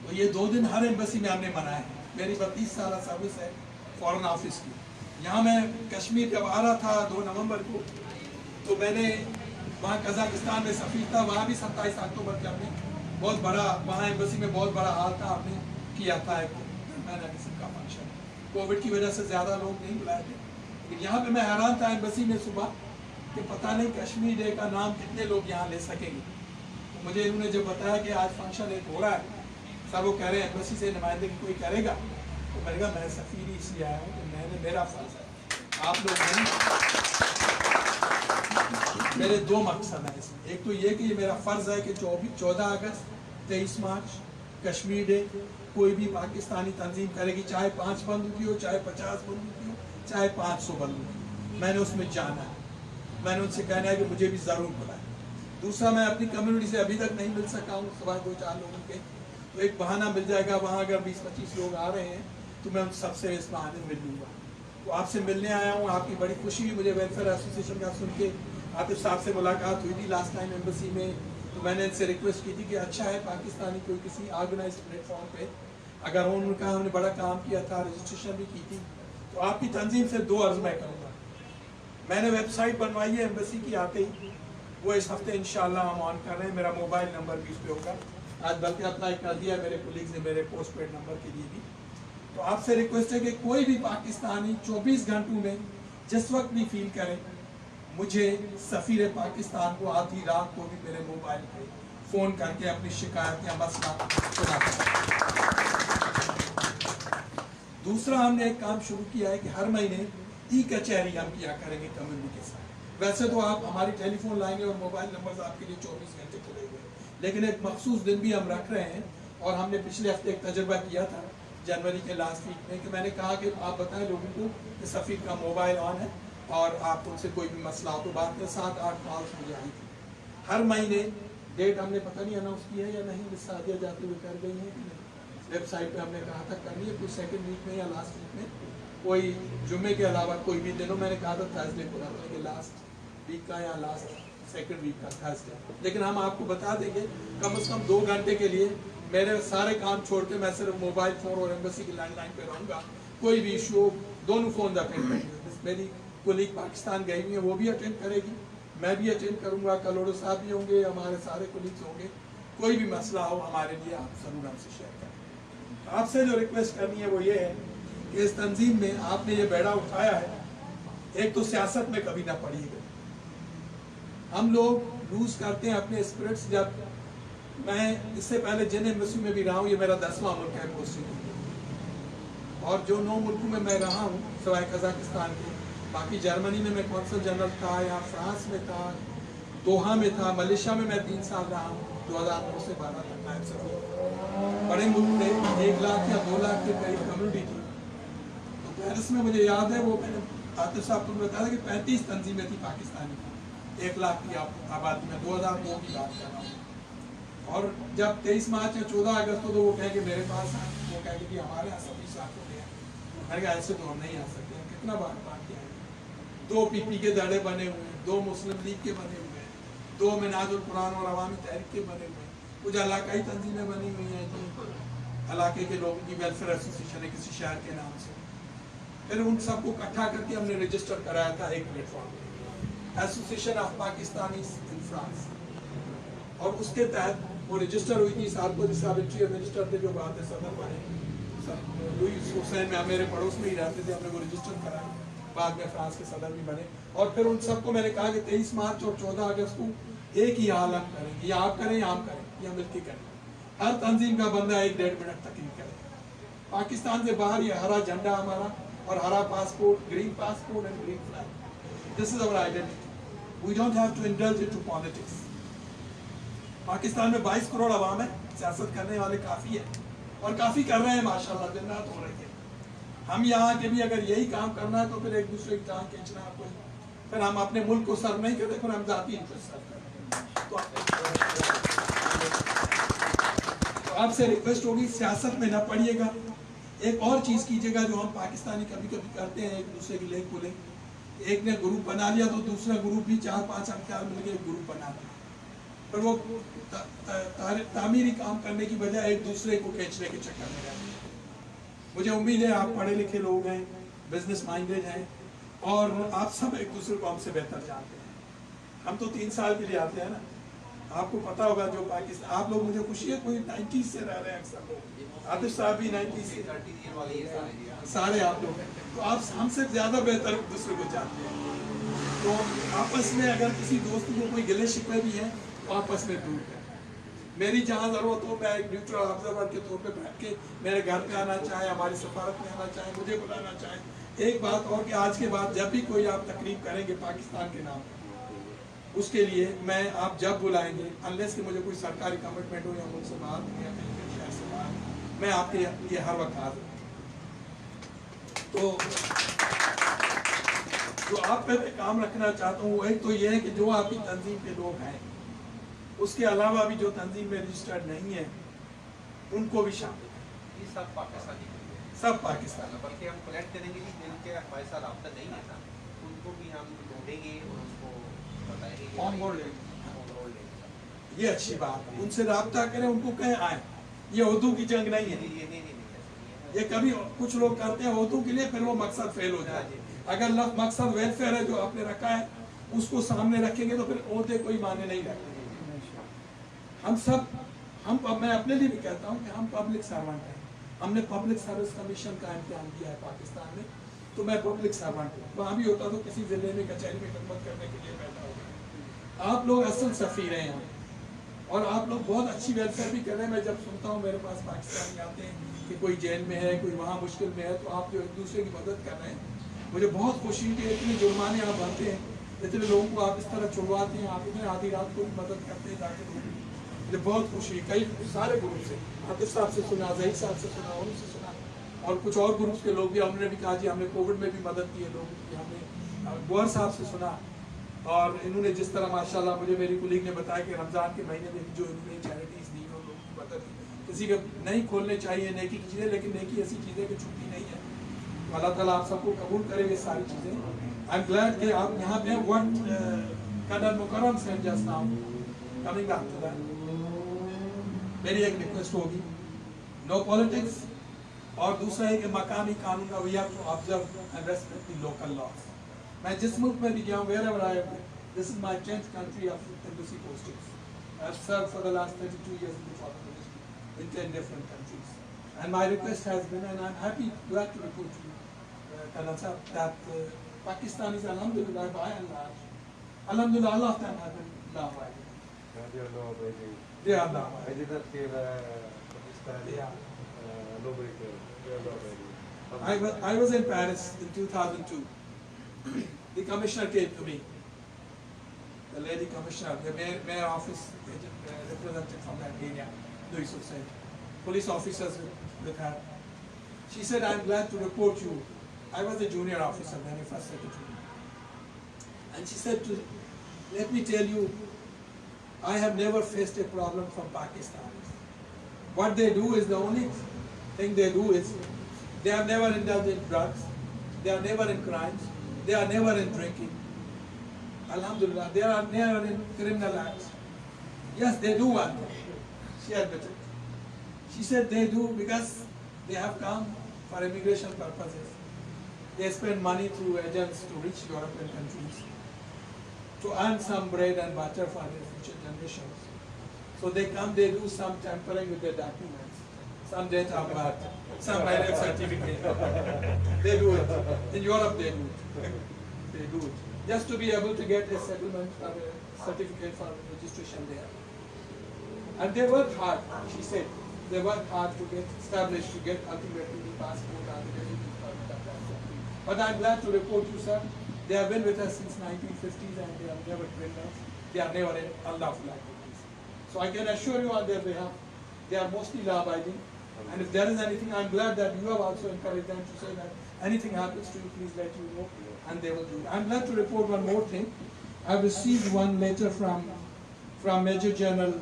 तो ये 2 दिन हर एम्बेसी में हमने मनाए हैं। मेरी 32 साल सर्विस है फॉरेन ऑफिस की। यहाँ मैं कश्मीर जब आ रहा था 2 नवंबर को, तो मैंने वहाँ कजाकिस्तान में सफ़ीर था, वहाँ भी 27 अक्टूबर के हमने बहुत बड़ा, वहाँ एम्बेसी में बहुत बड़ा हाल था, आपने किया था एक का फंक्शन। कोविड की वजह से ज़्यादा लोग नहीं बुलाए थे, लेकिन यहाँ पे मैं हैरान था एम्बेसी में सुबह कि पता नहीं कश्मीर डे का नाम कितने लोग यहाँ ले सकेंगे। तो मुझे इन्होंने जब बताया कि आज फंक्शन एक हो रहा है, सब वो कह रहे हैं एम्बेसी से नुमाइंदगी कोई करेगा, तो मैंने कहा मैं सफ़ीर ही इसलिए आया हूँ कि मैंने, मेरा फ़र्ज़ है, आप लोग नहीं। मेरे 2 मकसद हैं इसमें। एक तो ये कि ये मेरा फ़र्ज़ है कि 14 अगस्त 23 मार्च कश्मीर डे कोई भी पाकिस्तानी तंजीम करेगी, चाहे 5 बंदूकी हो, चाहे 50 बंदूकी हो, चाहे 500 बंदूकी, मैंने उसमें जाना है। मैंने उनसे कहना है कि मुझे भी ज़रूर बुलाएं। दूसरा, मैं अपनी कम्युनिटी से अभी तक नहीं मिल सका हूँ, सुबह 2-4 लोगों के, तो एक बहाना मिल जाएगा। वहाँ अगर 20-25 लोग आ रहे हैं तो मैं उन सबसे इस बहाने मिल लूँगा। तो आपसे मिलने आया हूँ, आपकी बड़ी खुशी हुई मुझे वेलफेयर एसोसिएशन का सुन के। आतिफ साहब से मुलाकात हुई थी लास्ट टाइम एम्बेसी में, तो मैंने इनसे रिक्वेस्ट की थी कि अच्छा है पाकिस्तानी कोई किसी ऑर्गेनाइज प्लेटफॉर्म पे अगर उनका हमने बड़ा काम किया था, रजिस्ट्रेशन भी की थी, तो आपकी तंजीम से 2 अर्ज़ मैं करूँगा। मैंने वेबसाइट बनवाई है एम्बेसी की आते ही, वो इस हफ्ते इंशाल्लाह हम ऑन कर रहे हैं। मेरा मोबाइल नंबर भी उस पर होगा, आज बल्कि अप्लाई कर दिया मेरे कोलीग्स ने मेरे पोस्ट पेड नंबर के लिए भी। तो आपसे रिक्वेस्ट है कि कोई भी पाकिस्तानी 24 घंटों में जिस वक्त भी फील करे, मुझे सफ़ीर पाकिस्तान को आधी रात को भी मेरे मोबाइल पे फ़ोन करके अपनी शिकायत या मसला सुना सकते। दूसरा, हमने एक काम शुरू किया है कि हर महीने ई-कचहरी हम किया करेंगे कम्युनिटी के साथ। वैसे तो आप हमारी टेलीफोन लाएंगे और मोबाइल नंबर आपके लिए 24 घंटे खुले हुए, लेकिन एक मखसूस दिन भी हम रख रहे हैं। और हमने पिछले हफ्ते एक तजुर्बा किया था जनवरी के लास्ट वीक में कि मैंने कहा कि आप बताएं लोगों को कि सफ़ीर का मोबाइल ऑन है और आप उनसे कोई भी मसला हो। तो बात में 7-8 कॉल्स मुझे आई थी। हर महीने डेट हमने पता नहीं अनाउंस की है या नहीं, शादियाँ जाते हुए कर गई हैं कि नहीं, वेबसाइट पे हमने कहा था करनी है, कोई सेकंड वीक में या लास्ट वीक में, कोई जुम्मे के अलावा कोई भी दिनों, मैंने कहा था थर्सडे को रखने के, लास्ट वीक का या लास्ट सेकंड वीक का थर्सडे। लेकिन हम आपको बता देंगे कम से कम 2 घंटे के लिए मेरे सारे काम छोड़ के मैं सिर्फ मोबाइल फ़ोन और एम्बेसी की लैंडलाइन पे रहूँगा। कोई भी इशू हो, दोनों फ़ोन अटेंड करेंगे। मेरी कोलीग पाकिस्तान गई हुई है, वो भी अटेंड करेगी, मैं भी अटेंड करूँगा, कलोड़ो साहब भी होंगे, हमारे सारे कोलीग्स होंगे। कोई भी मसला हो हमारे लिए आप ज़रूर हमसे शेयर करें। आपसे जो रिक्वेस्ट करनी है वो ये है कि इस तंजीम में आपने ये बेड़ा उठाया है, एक तो सियासत में कभी ना पड़िएगा। हम लोग लूज़ करते हैं अपने स्पिरिट्स। जब मैं इससे पहले जिन एम्बेसी में भी रहा हूँ, ये मेरा 10वां मुल्क है पोस्टिंग, और जो 9 मुल्कों में मैं रहा हूँ सवाए कजाकिस्तान के, बाकी जर्मनी में मैं कौंसल जनरल था, या फ्रांस में था, दोहा में था, मलेशिया में मैं 3 साल रहा हूँ 2009 से 12 तक नायब सफीर। बड़े मुल्क थे, 1 लाख या 2 लाख के करीब कम्युनिटी थी। तो पेरिस में मुझे याद है, वो मैंने आतिफ साहब को बताया कि 35 तंजीमें थी पाकिस्तानी की 1 लाख की आबादी में, 2002 की बात कर रहा हूँ। और जब 23 मार्च या 14 अगस्त को तो वो कहेंगे मेरे पास आए, वो कहेंगे कि हमारे यहाँ सभी साथ हो गया। मैंने कहा ऐसे तो हम नहीं आ सकते, हम कितना बार किया है। 2 पीपी के दड़े बने हुए हैं, 2 मुस्लिम लीग के बने हुए हैं, 2 मिनाजुल कुरान और अवामी तहरीक के बने हुए हैं, कुछ इलाकाई तंजीमें बनी हुई हैं जी, इलाके के लोगों की वेलफेयर एसोसिएशन है किसी शहर के नाम से। फिर उन सबको इकट्ठा करके हमने रजिस्टर कराया था एक platform, association of Pakistanis in France, और उसके तहत वो रजिस्टर हुई थी। सारकोजी साहब इंटीरियर मिनिस्टर थे, जो बाद में सदर बने, लुईस हुसैन में मेरे पड़ोस में ही रहते थे, हमने वो रजिस्टर कराया, बाद में फ्रांस के सदर भी बने। और फिर उन सबको मैंने कहा कि 23 मार्च और 14 अगस्त को एक ही हाल हम करेंगे, या आप करें या हम करें, या मिलकर करें। हर तंजीम का बंदा 1-1.5 मिनट तकरीर करे। पाकिस्तान से बाहर ये हरा झंडा हमारा और हरा passport, green passport and green flag. This is our identity. We don't have to indulge into politics. Pakistan में 22 करोड़ आवाम है, सियासत करने वाले काफ़ी है और काफ़ी कर रहे हैं माशाल्लाह, दिन रात हो रही है. हम यहाँ के भी अगर यही काम करना है तो फिर एक दूसरे की टांग खींचना है कोई, फिर हम अपने मुल्क को सर्व नहीं करते, फिर हम जाती इंटरेस्ट सर्व करते. तो आपसे रिक्वेस्ट होगी सियासत में ना पड़िएगा. एक और चीज़ कीजिएगा जो हम पाकिस्तानी कभी कभी करते हैं, एक दूसरे की लेख बोले. एक ने ग्रुप बना लिया तो दूसरा ग्रुप भी 4-5 अख्तियार मिलकर एक ग्रुप बना लिया, पर वो तामीरी काम करने की बजाय एक दूसरे को खींचने के चक्कर में रहते हैं. मुझे उम्मीद है आप पढ़े लिखे लोग हैं, बिजनेस माइंडेड हैं और आप सब एक दूसरे को हमसे बेहतर जानते हैं. हम तो 3 साल के लिए आते हैं ना, आपको पता होगा जो पाकिस्तान, आप लोग, मुझे खुशी है कोई 90s से रह रहे हैं अक्सर लोग, आतिफ साहब भी 90s से, सारे आप लोग हैं, तो आप हमसे ज़्यादा बेहतर एक दूसरे को जानते हैं. तो आपस में अगर किसी दोस्त को कोई गिले शिकवे भी हैं तो आपस में दूर करें. मेरी जहाँ ज़रूरत हो, मैं एक न्यूट्रल ऑब्जर्वर के तौर पे बैठ के मेरे घर पे आना चाहे, हमारी सफारत में आना चाहे, मुझे बुलाना चाहे. एक बात और कि आज के बाद जब भी कोई आप तकरीब करेंगे पाकिस्तान के नाम पर, उसके लिए मैं, आप जब बुलाएंगे, अनलेस कि मुझे कोई सरकारी कमिटमेंट हो या मुझसे बाहर या कहीं शहर से बाहर, मैं आपके लिए हर वक्त हाजिर. तो जो आप पे मैं काम रखना चाहता हूँ एक तो ये है कि जो आपकी तंजीम के लोग हैं, उसके अलावा भी जो तंजीम में रजिस्टर्ड नहीं है उनको भी शामिल है. ये सब पाकिस्तानी, सब पाकिस्तान. बल्कि हम कलेक्ट करेंगे कि जिनके हमारे साथ रब्ता नहीं है ना, उनको भी हम ढूंढेंगे और उनको बताएंगे कि ऑन बोर्ड ऑन लेंगे. ये अच्छी बात है. उनसे रब्ता करें, उनको कहें आए. ये उर्दू की जंग नहीं है. नहीं, ये कभी कुछ लोग करते हैं उर्दू के लिए, फिर वो मकसद फेल हो जाए. अगर मकसद वेलफेयर है जो आपने रखा है, उसको सामने रखेंगे तो फिर ओहदे कोई माने नहीं रखेंगे. हम सब, मैं अपने लिए भी कहता हूँ कि हम पब्लिक सर्वेंट हैं. हमने पब्लिक सर्विस कमीशन का इम्तिहान दिया है पाकिस्तान में, तो मैं पब्लिक सर्वेंट हूँ. वहाँ भी होता तो किसी जिले में कचहरी में खिदमत करने के लिए बैठा होगा. आप लोग असल सफ़ीर हैं यहाँ और आप लोग बहुत अच्छी वेलफेयर भी कर रहे हैं. मैं जब सुनता हूँ मेरे पास पाकिस्तानी आते हैं कि कोई जेल में है, कोई वहाँ मुश्किल में है, तो आप जो एक दूसरे की मदद कर रहे हैं, मुझे बहुत खुशी कि इतने जुर्माने आप भरते हैं, इतने लोगों को आप इस तरह छुड़वाते हैं, आप इतने आधी रात को भी मदद करते हैं जाके लोगों की. मुझे बहुत खुशी. कई सारे ग्रुप से, आतिफ साहब से सुना, जहीर साहब से सुना, उनसे सुना, और कुछ और ग्रुप्स के लोग भी, उन्होंने भी कहा जी हमने कोविड में भी मदद की है लोगों की. हमने गोवर साहब से सुना, और इन्होंने जिस तरह माशाल्लाह मुझे मेरी कुलीग ने बताया कि रमज़ान के महीने में जो इन्होंने चैरिटीज़ दी और लोगों की मदद की. किसी को नहीं खोलने चाहिए नेकी की चीज़ें, लेकिन नेकी ऐसी चीज़ें कि छुट्टी नहीं है. तो अल्लाह ताला आप सबको कबूल करे ये सारी चीज़ें. आई एम ग्लैड कि आप यहाँ पे what colonel Mukarram said just now, coming back to that, मेरी एक रिक्वेस्ट होगी, नो पॉलिटिक्स, और दूसरा है कि मकामी कानून का we have to observe and respect the local laws. मैं जिस मुल्क में भी गया हूँ, wherever I have, this is my 10th country of embassy postings. I have served for the last 32 years in the foreign ministry in 10 different countries, and my request has been, and I'm happy, glad to report to you, Colonel Sahab, that Pakistan is alhamdulillah by and large, alhamdulillah, Allah ta'ala has been law-abiding. They are law-abiding. I did not feel Pakistan They are. lawbreaker. They are law-abiding. I was in Paris in 2002. The commissioner came to me, the lady commissioner, the mayor office representative from that area, Louis Hussain, police officers with her. She said, I'm glad to report you. I was a junior officer when I first said it to me. And she said, let me tell you, I have never faced a problem from Pakistan. What they do is, the only thing they do is, they are never indulged in drugs, they are never in crimes, they are never in drinking. Alhamdulillah, they are never in criminal acts. Yes, they do one thing, she admitted. She said they do because they have come for immigration purposes. They spend money through agents to reach European countries to earn some bread and butter for their future generations. So they come, they do some tampering with their documents, some date of birth, some marriage certificate. They do it. In Europe they do it. They do it. Just to be able to get a settlement or a certificate for registration there. And they work hard, she said. They work hard to get established, to get ultimately the passport or the residence permit of that country. But I'm glad to report you, sir, they have been with us since 1950s and they have never criminals. They are never in unlawful activities. So I can assure you on their behalf, they are mostly law-abiding. And if there is anything, I'm glad that you have also encouraged them to say that anything happens to you, please let you know, and they will do it. I'm glad to report one more thing. I've received one letter from Major General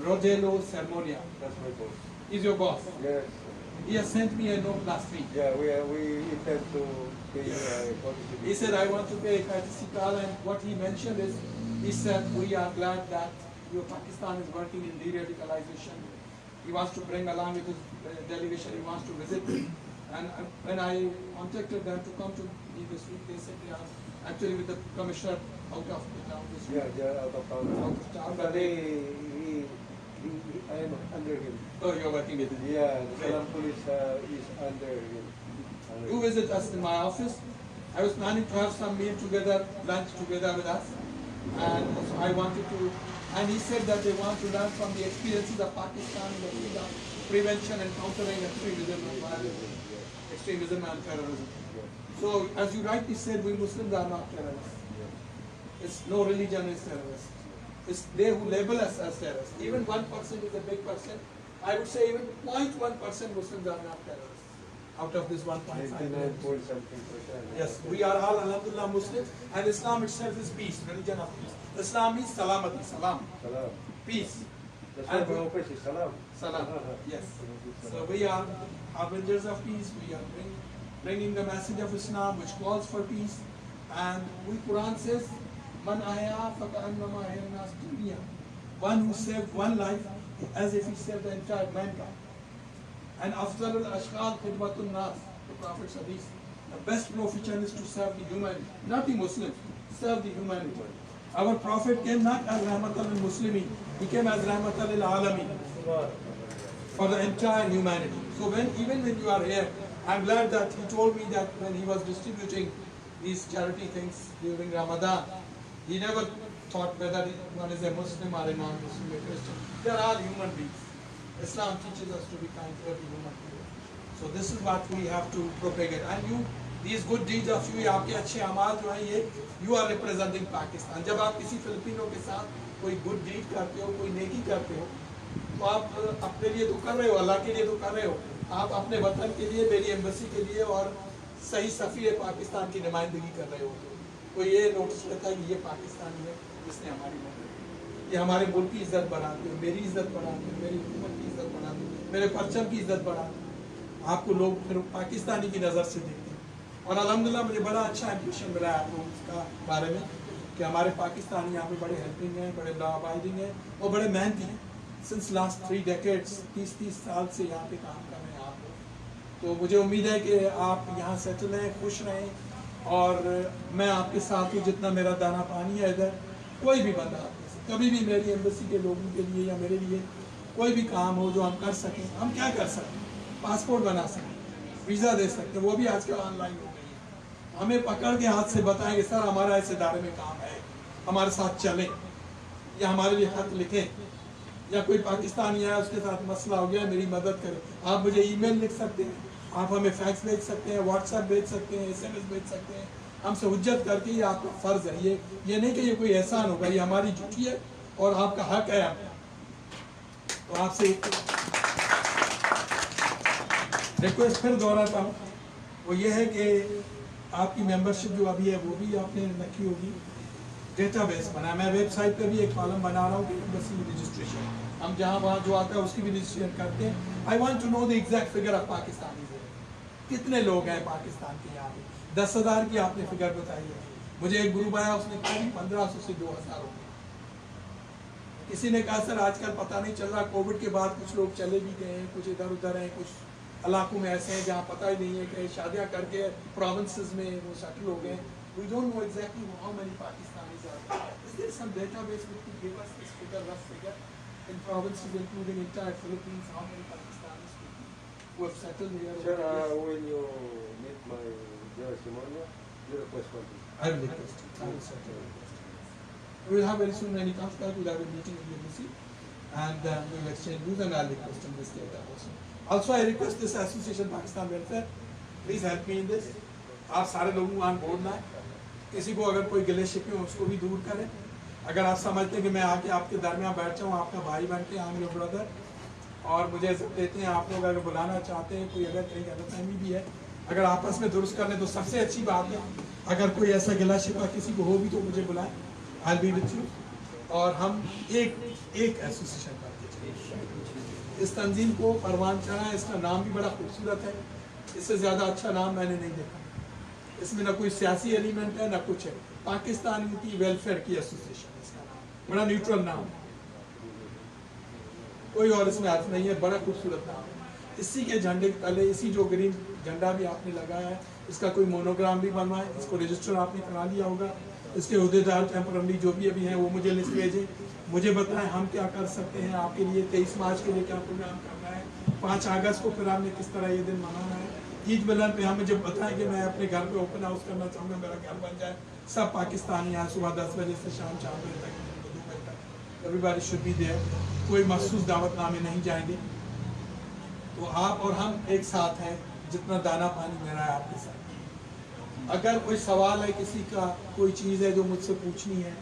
Rogelio Sermonia. That's my boss. He's your boss. Yes. He has sent me a note last week. Yeah, we intend to pay He said, I want to pay a courtesy call, and what he mentioned is, he said, we are glad that your Pakistan is working in de-radicalization. He wants to bring along with his delegation, he wants to visit. And when I contacted them to come to me this week, they said they are actually with the commissioner out of the town this week. Yeah, out of town. Out of town, But but I am under him. oh, you're working with him. Yeah, the Salam Police is under him. You visit us in my office. I was planning to have some meal together, lunch together with us. And so I wanted to, and he said that they want to learn from the experiences of Pakistan in the field of prevention and countering extremism and violence, extremism and terrorism. So as you rightly said, we Muslims are not terrorists. It's no religion is terrorist. It's they who label us as terrorists. Even 1% is a big percent. I would say even 0.1% Muslims are not terrorists. Out of this 1.5 99 point something percent. yes, we are all alhamdulillah Muslims, and Islam itself is peace, religion of peace. Islam means salamati, salam, Salam. peace. That's And why my office is Salam. Salam, yes. So we are harbingers of peace, we are bringing the message of Islam which calls for peace. And Quran says, Man ahya faka'annama ahya nas dunya. One who saved one life as if he saved the entire mankind. And afdal al-ashghal khidmatun nas, the Prophet's hadith. The best profession is to serve the humanity, not the Muslims, serve the humanity. Our Prophet came not as rahmatan lil-muslimin, he came as rahmatan lil-alamin, for the entire humanity. So even when you are here, I'm glad that he told me that when he was distributing these charity things during Ramadan, he never thought whether one is a Muslim or a non-Muslim, a Christian. They are all human beings. Islam teaches us to be kind to every human being. So this is what we have to propagate. And you, these good deeds of you, आपके अच्छे अमाल जो हैं ये, you are representing Pakistan. जब आप किसी Filipino के साथ कोई good deed करते हो, कोई नेकी करते हो, तो आप अपने लिए तो कर रहे हो, अल्लाह के लिए तो कर रहे हो, आप अपने वतन के लिए, मेरी एम्बेसी के लिए और सही सफ़ीर पाकिस्तान की नुमाइंदगी कर रहे हो। कोई ये नोटिस करता है कि ये पाकिस्तानी है, इसने हमारी मदद, ये हमारे मुल्क की इज्जत बढ़ाते हो, मेरी इज्जत बढ़ाते हो, मेरी हुकूमत की इज्जत बढ़ाते हो, मेरे परचम की इज्जत बढ़ाते हो। आपको लोग फिर पाकिस्तानी की नज़र से देखते हैं। और अल्हम्दुलिल्लाह मुझे बड़ा अच्छा इंप्रेशन मिला है आप लोगों का बारे में कि हमारे पाकिस्तानी यहाँ पे बड़े हेल्पिंग हैं, बड़े लॉ अबाइडिंग हैं और बड़े मेहनती हैं। सिंस लास्ट 3 decades 30 साल से यहाँ पे काम कर रहे हैं आप लोग। तो मुझे उम्मीद है कि आप यहाँ सेटल रहें, खुश रहें, और मैं आपके साथ हूँ जितना मेरा दाना पानी है। इधर कोई भी बंदा कभी भी मेरी एम्बेसी के लोगों के लिए या मेरे लिए कोई भी काम हो जो हम कर सकें, हम क्या कर सकते हैं? पासपोर्ट बना सकते हैं, वीज़ा दे सकते हैं, वो भी आजकल ऑनलाइन हो गई है। हमें पकड़ के हाथ से बताएंगे सर हमारा ऐसे दायरे में काम है, हमारे साथ चलें, या हमारे लिए खत लिखें, या कोई पाकिस्तानी है उसके साथ मसला हो गया मेरी मदद करें। आप मुझे ईमेल लिख सकते हैं, आप हमें फैक्स भेज सकते हैं, व्हाट्सएप भेज सकते हैं, SMS भेज सकते हैं। हमसे हुज्जत करके ये आपका फ़र्ज़ है, ये नहीं कि ये कोई एहसान होगा, ये हमारी ड्यूटी है और आपका हक है। तो आपसे रिक्वेस्ट फिर दोहराता हूँ, वो ये है कि आपकी मेंबरशिप जो अभी है वो भी आपने रखी होगी। डेटाबेस बना, मैं वेबसाइट पे भी एक कॉलम बना रहा हूँ कि एम्बेसी रजिस्ट्रेशन, हम जहाँ वहाँ जो आता है उसकी भी रजिस्ट्रेशन करते हैं। I want to know the exact figure of Pakistani, कितने लोग हैं पाकिस्तान के यहाँ पे। 10,000 की आपने फिगर बताई है, मुझे एक ग्रुप आया उसने कहा 1500 से 2000 हो गए। किसी ने कहा सर आजकल पता नहीं चल रहा, कोविड के बाद कुछ लोग चले भी गए हैं, कुछ इधर उधर हैं, कुछ इलाकों में ऐसे हैं जहाँ पता ही नहीं है कि शादियाँ करके प्रोविंसेस में वो सेटल हो गए। We don't know exactly how many Pakistanis are there. Is there some database which will give us this figure, rough figure, in provinces including entire Philippines, how many Pakistanis who have settled here? Sir, when you meet my dear Simonia, you request for this. I will request it. I will certainly request it. We will have very soon when he comes back, we will have a meeting in the embassy and we will exchange views and I will request him this data also. Also, I request this association, Pakistan Welfare, please help me in this. आप सारे लोगों को on board लाएं, किसी को अगर कोई गिले शिकवे हो उसको भी दूर करें। अगर आप समझते हैं कि मैं आके आपके दरमियान बैठ जाऊँ, आपका भाई बन के, आई एम योर ब्रदर, और मुझे इज्जत देते हैं, आप लोग अगर बुलाना चाहते हैं, कोई अगर कहीं गलतफहमी भी है, अगर आपस में दुरुस्त कर लें तो सबसे अच्छी बात है। अगर कोई ऐसा गिला शिकवा किसी को हो भी तो मुझे बुलाएं, आई बी विथ यू, और हम एक एसोसिएशन करके चलें। इस तंजीम को परवान चढ़ा, इसका नाम भी बड़ा खूबसूरत है, इससे ज़्यादा अच्छा नाम मैंने नहीं देखा। इसमें ना कोई सियासी एलिमेंट है ना कुछ है, पाकिस्तान की वेलफेयर की एसोसिएशन, इसका नाम बड़ा न्यूट्रल नाम है, कोई और इसमें अर्थ नहीं है, बड़ा खूबसूरत नाम है। इसी के झंडे के तले, इसी जो ग्रीन झंडा भी आपने लगाया है, इसका कोई मोनोग्राम भी बनवाए, इसको रजिस्टर आपने करा लिया होगा। इसके अहदेदार टेम्पररी जो भी अभी हैं वो मुझे लिस्ट भेजें, मुझे बताएं हम क्या कर सकते हैं आपके लिए। 23 मार्च के लिए क्या प्रोग्राम करना है, 5 अगस्त को फिर हमने किस तरह ये दिन मनाना है, ईद मिलन पे हम मुझे बताएं कि मैं अपने घर पे ओपन हाउस करना चाहूँगा, मेरा घर बन जाए, सब पाकिस्तानी यहाँ सुबह 10 बजे से शाम 4 बजे तक, 2 बजे तक, एवरीबॉडी शुड बी देयर, कोई मखसूस दावतनामे नहीं जाएंगे। तो आप और हम एक साथ हैं, जितना दाना पानी मेरा है आपके साथ। अगर कोई सवाल है किसी का, कोई चीज़ है जो मुझसे पूछनी है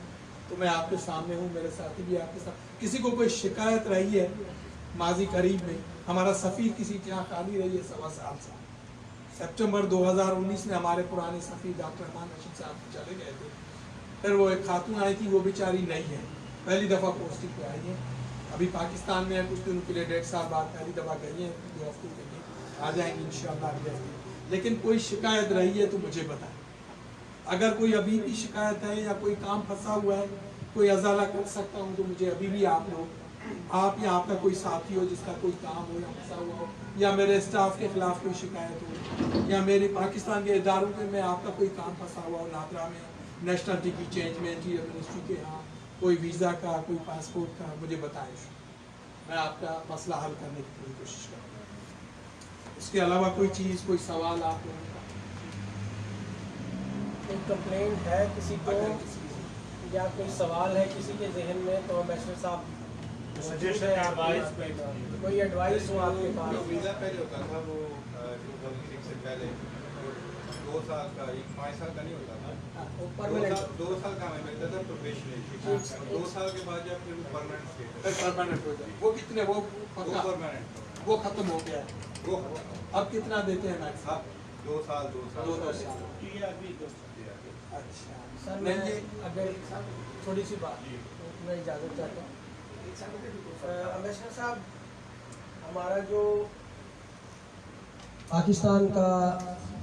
तो मैं आपके सामने हूँ, मेरे साथी भी आपके साथ। किसी को कोई शिकायत रही है माजी करीब में, हमारा सफ़ीर किसी के यहाँ खाली रही है 1.25 साल से, सितंबर 2019 में हमारे पुराने सफ़ीर डॉक्टर रहमान रशीद साहब चले गए थे, फिर वो एक खातून आई थी, वो बेचारी नहीं है, पहली दफ़ा पोस्टिंग पे आई है, अभी पाकिस्तान में है, कुछ दिनों के लिए 1.5 साल बाद पहली दफ़ा गई है, 2 हफ्ते के लिए आ जाएंगी इंशाअल्लाह। लेकिन कोई शिकायत रही है तो मुझे बताएं। अगर कोई अभी भी शिकायत है या कोई काम फंसा हुआ है, कोई अजाला कर सकता हूँ तो मुझे अभी भी आप लोग, आप या आपका कोई साथी हो जिसका कोई काम हो या फंसा हुआ हो, या मेरे स्टाफ के खिलाफ कोई शिकायत हो, या मेरे पाकिस्तान के इदारों में आपका कोई काम फंसा हुआ हो, नादरा में नेशनलिटी की चेंज में, इंटीरियर मिनिस्ट्री के यहाँ कोई वीज़ा का, कोई पासपोर्ट का, मुझे बताएं, मैं आपका मसला हल करने की पूरी कोशिश करूँगा। इसके अलावा कोई चीज़, कोई सवाल आप लोगों का? कोई कंप्लेंट है किसी को या कोई सवाल है किसी के जहन में तो एम्बेसडर साहब सजेशन एडवाइस कोई एडवाइस हो आपके जो पास? वीज़ा पहले होता था वो 2006 से पहले 2 साल का, 5 साल का नहीं होता था, परमानेंट 2 साल का हमें मिलता था प्रोबेशनरी, 2 साल के बाद जब फिर परमानेंट स्टेटस, परमानेंट हो जाए, वो कितने, वो पक्का, परमानेंट वो खत्म हो गया है, वो अब कितना देते हैं मैक्स? अब 2 साल 2 साल 2 साल। अच्छा सर, नहीं मैं ये अगर थोड़ी सी बात, मैं इजाज़त चाहता हूँ। एम्बेसडर साहब, हमारा जो पाकिस्तान का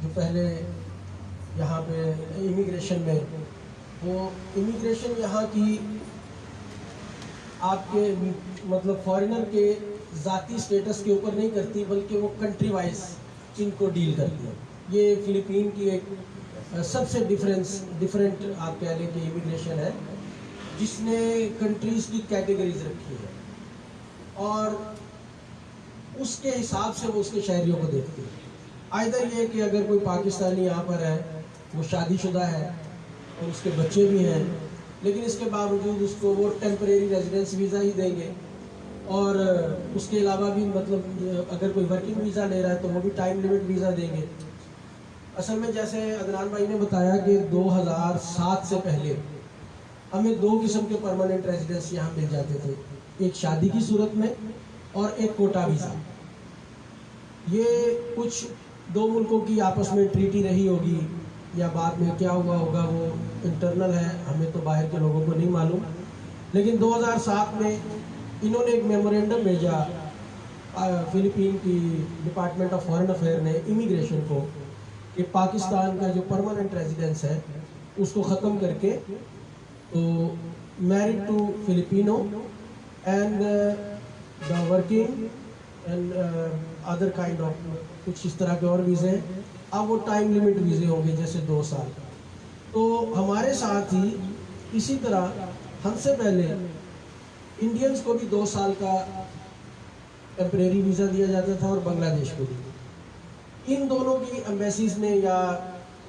जो पहले यहाँ पे इमिग्रेशन में, वो इमिग्रेशन यहाँ की आपके मतलब फॉरेनर के ज़ाती स्टेटस के ऊपर नहीं करती, बल्कि वो कंट्री वाइज इनको डील करती है। ये फ़िलिपीन की एक सबसे डिफरेंट आप कह लें कि इमिग्रेशन है, जिसने कंट्रीज़ की कैटेगरीज रखी है और उसके हिसाब से वो उसके शहरियों को देखती है। आइदर ये कि अगर कोई पाकिस्तानी यहाँ पर है, वो शादीशुदा है और उसके बच्चे भी हैं, लेकिन इसके बावजूद उसको वो टेम्परेरी रेजिडेंस वीज़ा ही देंगे, और उसके अलावा भी मतलब अगर कोई वर्किंग वीज़ा ले रहा है तो वो भी टाइम लिमिट वीज़ा देंगे। असल में जैसे अदनान भाई ने बताया कि 2007 से पहले हमें 2 किस्म के परमानेंट रेजिडेंस यहाँ मिल जाते थे, एक शादी की सूरत में और एक कोटा वीज़ा। ये कुछ 2 मुल्कों की आपस में ट्रीटी रही होगी या बाद में क्या हुआ होगा, वो इंटरनल है, हमें तो बाहर के लोगों को नहीं मालूम। लेकिन 2007 में इन्होंने एक मेमोरेंडम भेजा फिलीपीन की डिपार्टमेंट ऑफ फॉरेन अफेयर ने इमिग्रेशन को, कि पाकिस्तान का जो परमानेंट रेजिडेंस है उसको ख़त्म करके तो married to Filipino and the working and other kind of कुछ इस तरह के और वीज़े हैं, अब वो टाइम लिमिट वीज़े होंगे जैसे 2 साल। तो हमारे साथ ही इसी तरह हमसे पहले इंडियंस को भी 2 साल का टेम्परेरी वीज़ा दिया जाता था और बांग्लादेश को भी। इन दोनों की एम्बेसीज ने या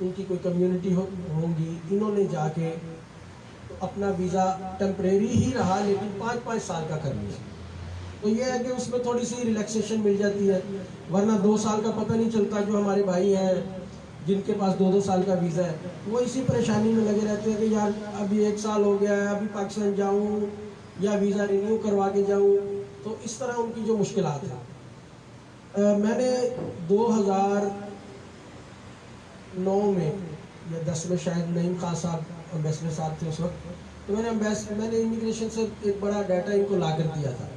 उनकी कोई कम्युनिटी होंगी, इन्होंने जाके तो अपना वीज़ा टेम्परेरी ही रहा लेकिन 5-5 साल का कर लिया। तो ये है कि उसमें थोड़ी सी रिलैक्सेशन मिल जाती है, वरना 2 साल का पता नहीं चलता। जो हमारे भाई हैं जिनके पास 2-2 साल का वीज़ा है, वो इसी परेशानी में लगे रहते हैं कि यार अभी 1 साल हो गया है, अभी पाकिस्तान जाऊँ या वीज़ा रिन्यू करवा के जाऊँ, तो इस तरह उनकी जो मुश्किलात हैं। मैंने 2009 में या 10 में शायद नईम खान साहब एम्बेसडर साहब थे उस वक्त, तो मैंने इमिग्रेशन से एक बड़ा डाटा इनको ला कर दिया था,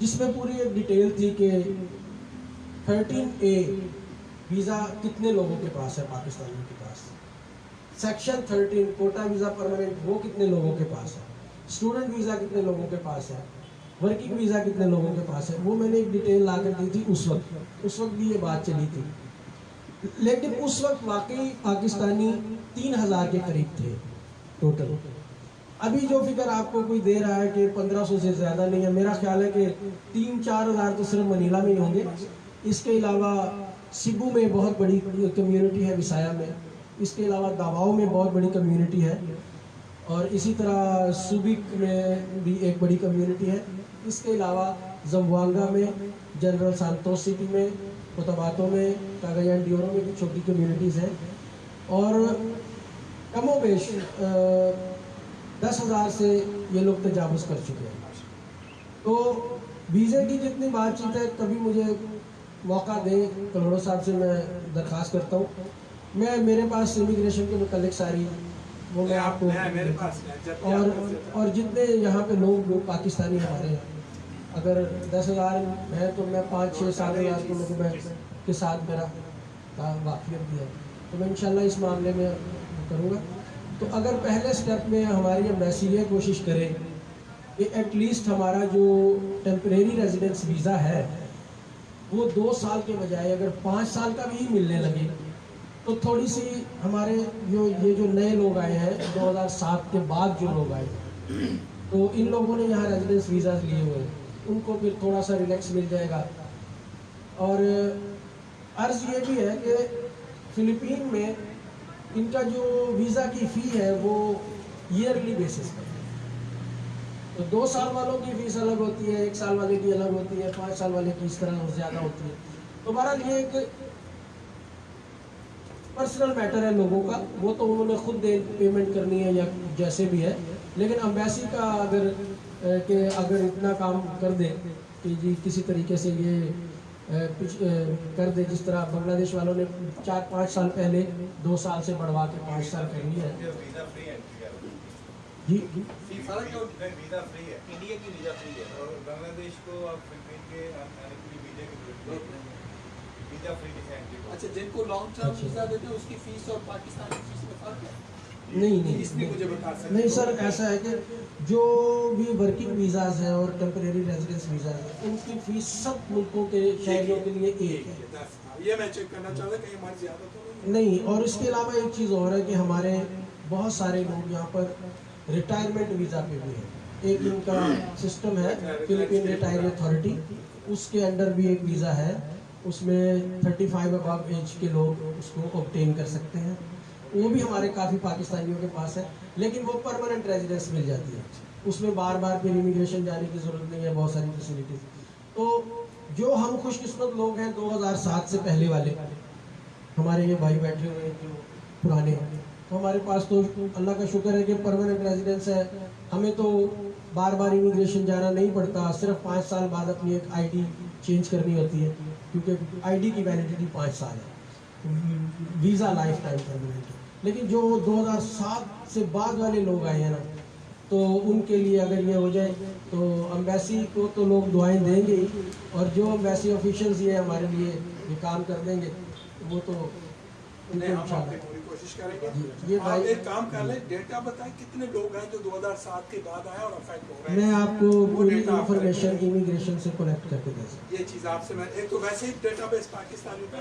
जिसमें पूरी एक डिटेल थी कि 13A वीज़ा कितने लोगों के पास है पाकिस्तानियों के पास, सेक्शन 13 कोटा वीज़ा परमानेंट वो कितने लोगों के पास है, स्टूडेंट वीज़ा कितने लोगों के पास है, वर्किंग वीज़ा कितने लोगों के पास है, वो मैंने एक डिटेल ला कर दी थी उस वक्त भी ये बात चली थी। लेकिन उस वक्त वाकई पाकिस्तानी 3000 के करीब थे टोटल। अभी जो फिगर आपको कोई दे रहा है कि 1500 से ज़्यादा नहीं है, मेरा ख्याल है कि 3-4 हज़ार तो सिर्फ मनीला में ही होंगे। इसके अलावा सिबू में बहुत बड़ी कम्युनिटी है, विसाया में, इसके अलावा दावाओं में बहुत बड़ी कम्युनिटी है, और इसी तरह सुबिक में भी एक बड़ी कम्युनिटी है। इसके अलावा जम्वांगा में, जनरल सांतोस सिटी में, कोतबातो में, कागजान डियोरो में भी छोटी कम्युनिटीज़ हैं, और कमोबेश 10,000 से ये लोग तजावुज़ कर चुके हैं। तो वीज़े की जितनी बातचीत है, कभी मुझे मौका दें, कलोड़ो साहब से मैं दरख्वास्त करता हूँ, मेरे पास इमिग्रेशन के मुतालिक सारी वो मैं आपको, मेरे पास और जितने यहाँ पे लोग पाकिस्तानी हमारे हैं, अगर 10,000 हैं तो मैं 5-6-7 हज़ार के लोगों के साथ मेरा वाक़ियत भी है, तो मैं इंशाल्लाह इस मामले में करूँगा। तो अगर पहले स्टेप में हमारी एम्बेसी ये कोशिश करे कि एटलीस्ट हमारा जो टेम्परेरी रेजिडेंस वीज़ा है वो 2 साल के बजाय अगर 5 साल का भी मिलने लगे, तो थोड़ी सी हमारे ये जो नए लोग आए हैं 2007 के बाद जो लोग आए, तो इन लोगों ने यहाँ रेजिडेंस वीज़ा लिए हुए हैं, उनको फिर थोड़ा सा रिलैक्स मिल जाएगा। और अर्ज़ ये भी है कि फ़िलिपीन में इनका जो वीज़ा की फ़ी है वो ईयरली बेसिस पर है, तो 2 साल वालों की फ़ीस अलग होती है, 1 साल वाले की अलग होती है, 5 साल वाले की इस तरह ज़्यादा होती है। तो बहरहाल ये एक पर्सनल मैटर है लोगों का, वो तो उन्होंने खुद पेमेंट करनी है या जैसे भी है, लेकिन एम्बेसी का अगर इतना काम कर दे कि जी किसी तरीके से ये कर दे, जिस तरह बांग्लादेश वालों ने 4-5 साल पहले 2 साल से बढ़वा के 5 साल कर लिया है। वीज़ा फ्री एंट्री है जी वीज़ा फ्री है, इंडिया की वीज़ा फ्री है, और बांग्लादेश को आप फिलिपीन के आने के लिए वीज़ा की जरूरत नहीं है, वीज़ा फ्री जैसे एंट्री। अच्छा, जिनको लॉन्ग टर्म वीज़ा देते हैं उसकी फीस और पाकिस्तान की फीस में फर्क है? नहीं इसलिए मुझे बता सकते नहीं सर, ऐसा है कि जो भी वर्किंग वीज़ाज हैं और टेम्परेरी रेजिडेंस वीज़ाज हैं, उनकी फ़ीस सब मुल्कों के शहरियों के लिए एक है। ये मैं चेक करना चाहता कहीं हमारी ज़्यादा तो नहीं, और इसके अलावा एक चीज़ और है कि हमारे बहुत सारे लोग यहाँ पर रिटायरमेंट वीज़ा पे भी हैं। एक इनका सिस्टम है फिलिपीन रिटायरमेंट अथॉरिटी, उसके अंडर भी एक वीज़ा है, उसमें 35 अबव एज के लोग उसको ऑब्टेन कर सकते हैं। वो भी हमारे काफ़ी पाकिस्तानियों के पास है, लेकिन वो परमानेंट रेजिडेंस मिल जाती है, उसमें बार बार फिर इमिग्रेशन जाने की ज़रूरत नहीं है, बहुत सारी फैसिलिटीज़। तो जो हम खुशकिस्मत लोग हैं 2007 से पहले वाले, हमारे ये भाई बैठे हुए हैं जो पुराने हैं, तो हमारे पास तो अल्लाह का शुक्र है कि परमानेंट रेजिडेंस है, हमें तो बार बार इमिग्रेशन जाना नहीं पड़ता, सिर्फ 5 साल बाद अपनी एक ID चेंज करनी होती है, क्योंकि ID की वैलिडिटी 5 साल है, वीज़ा लाइफ टाइम परमानेंट है। लेकिन जो 2007 से बाद वाले लोग आए हैं ना, तो उनके लिए अगर ये हो जाए तो एम्बेसी को तो लोग दुआएं देंगे ही, और जो एम्बेसी ऑफिशियल्स ये हमारे लिए ये काम कर देंगे वो तो नहीं, हम अपनी पूरी कोशिश करेंगे। ये आप भाई एक काम कर लें, डेटा बताएं कितने लोग हैं जो 2007 के बाद आए और अफेक्ट हो रहे हैं। मैं आपको वो पूरी डेटा आप इंफॉर्मेशन इमिग्रेशन से कलेक्ट करके दे सकता ये चीज़ आपसे मैं एक तो वैसे ही डेटाबेस पाकिस्तानी पे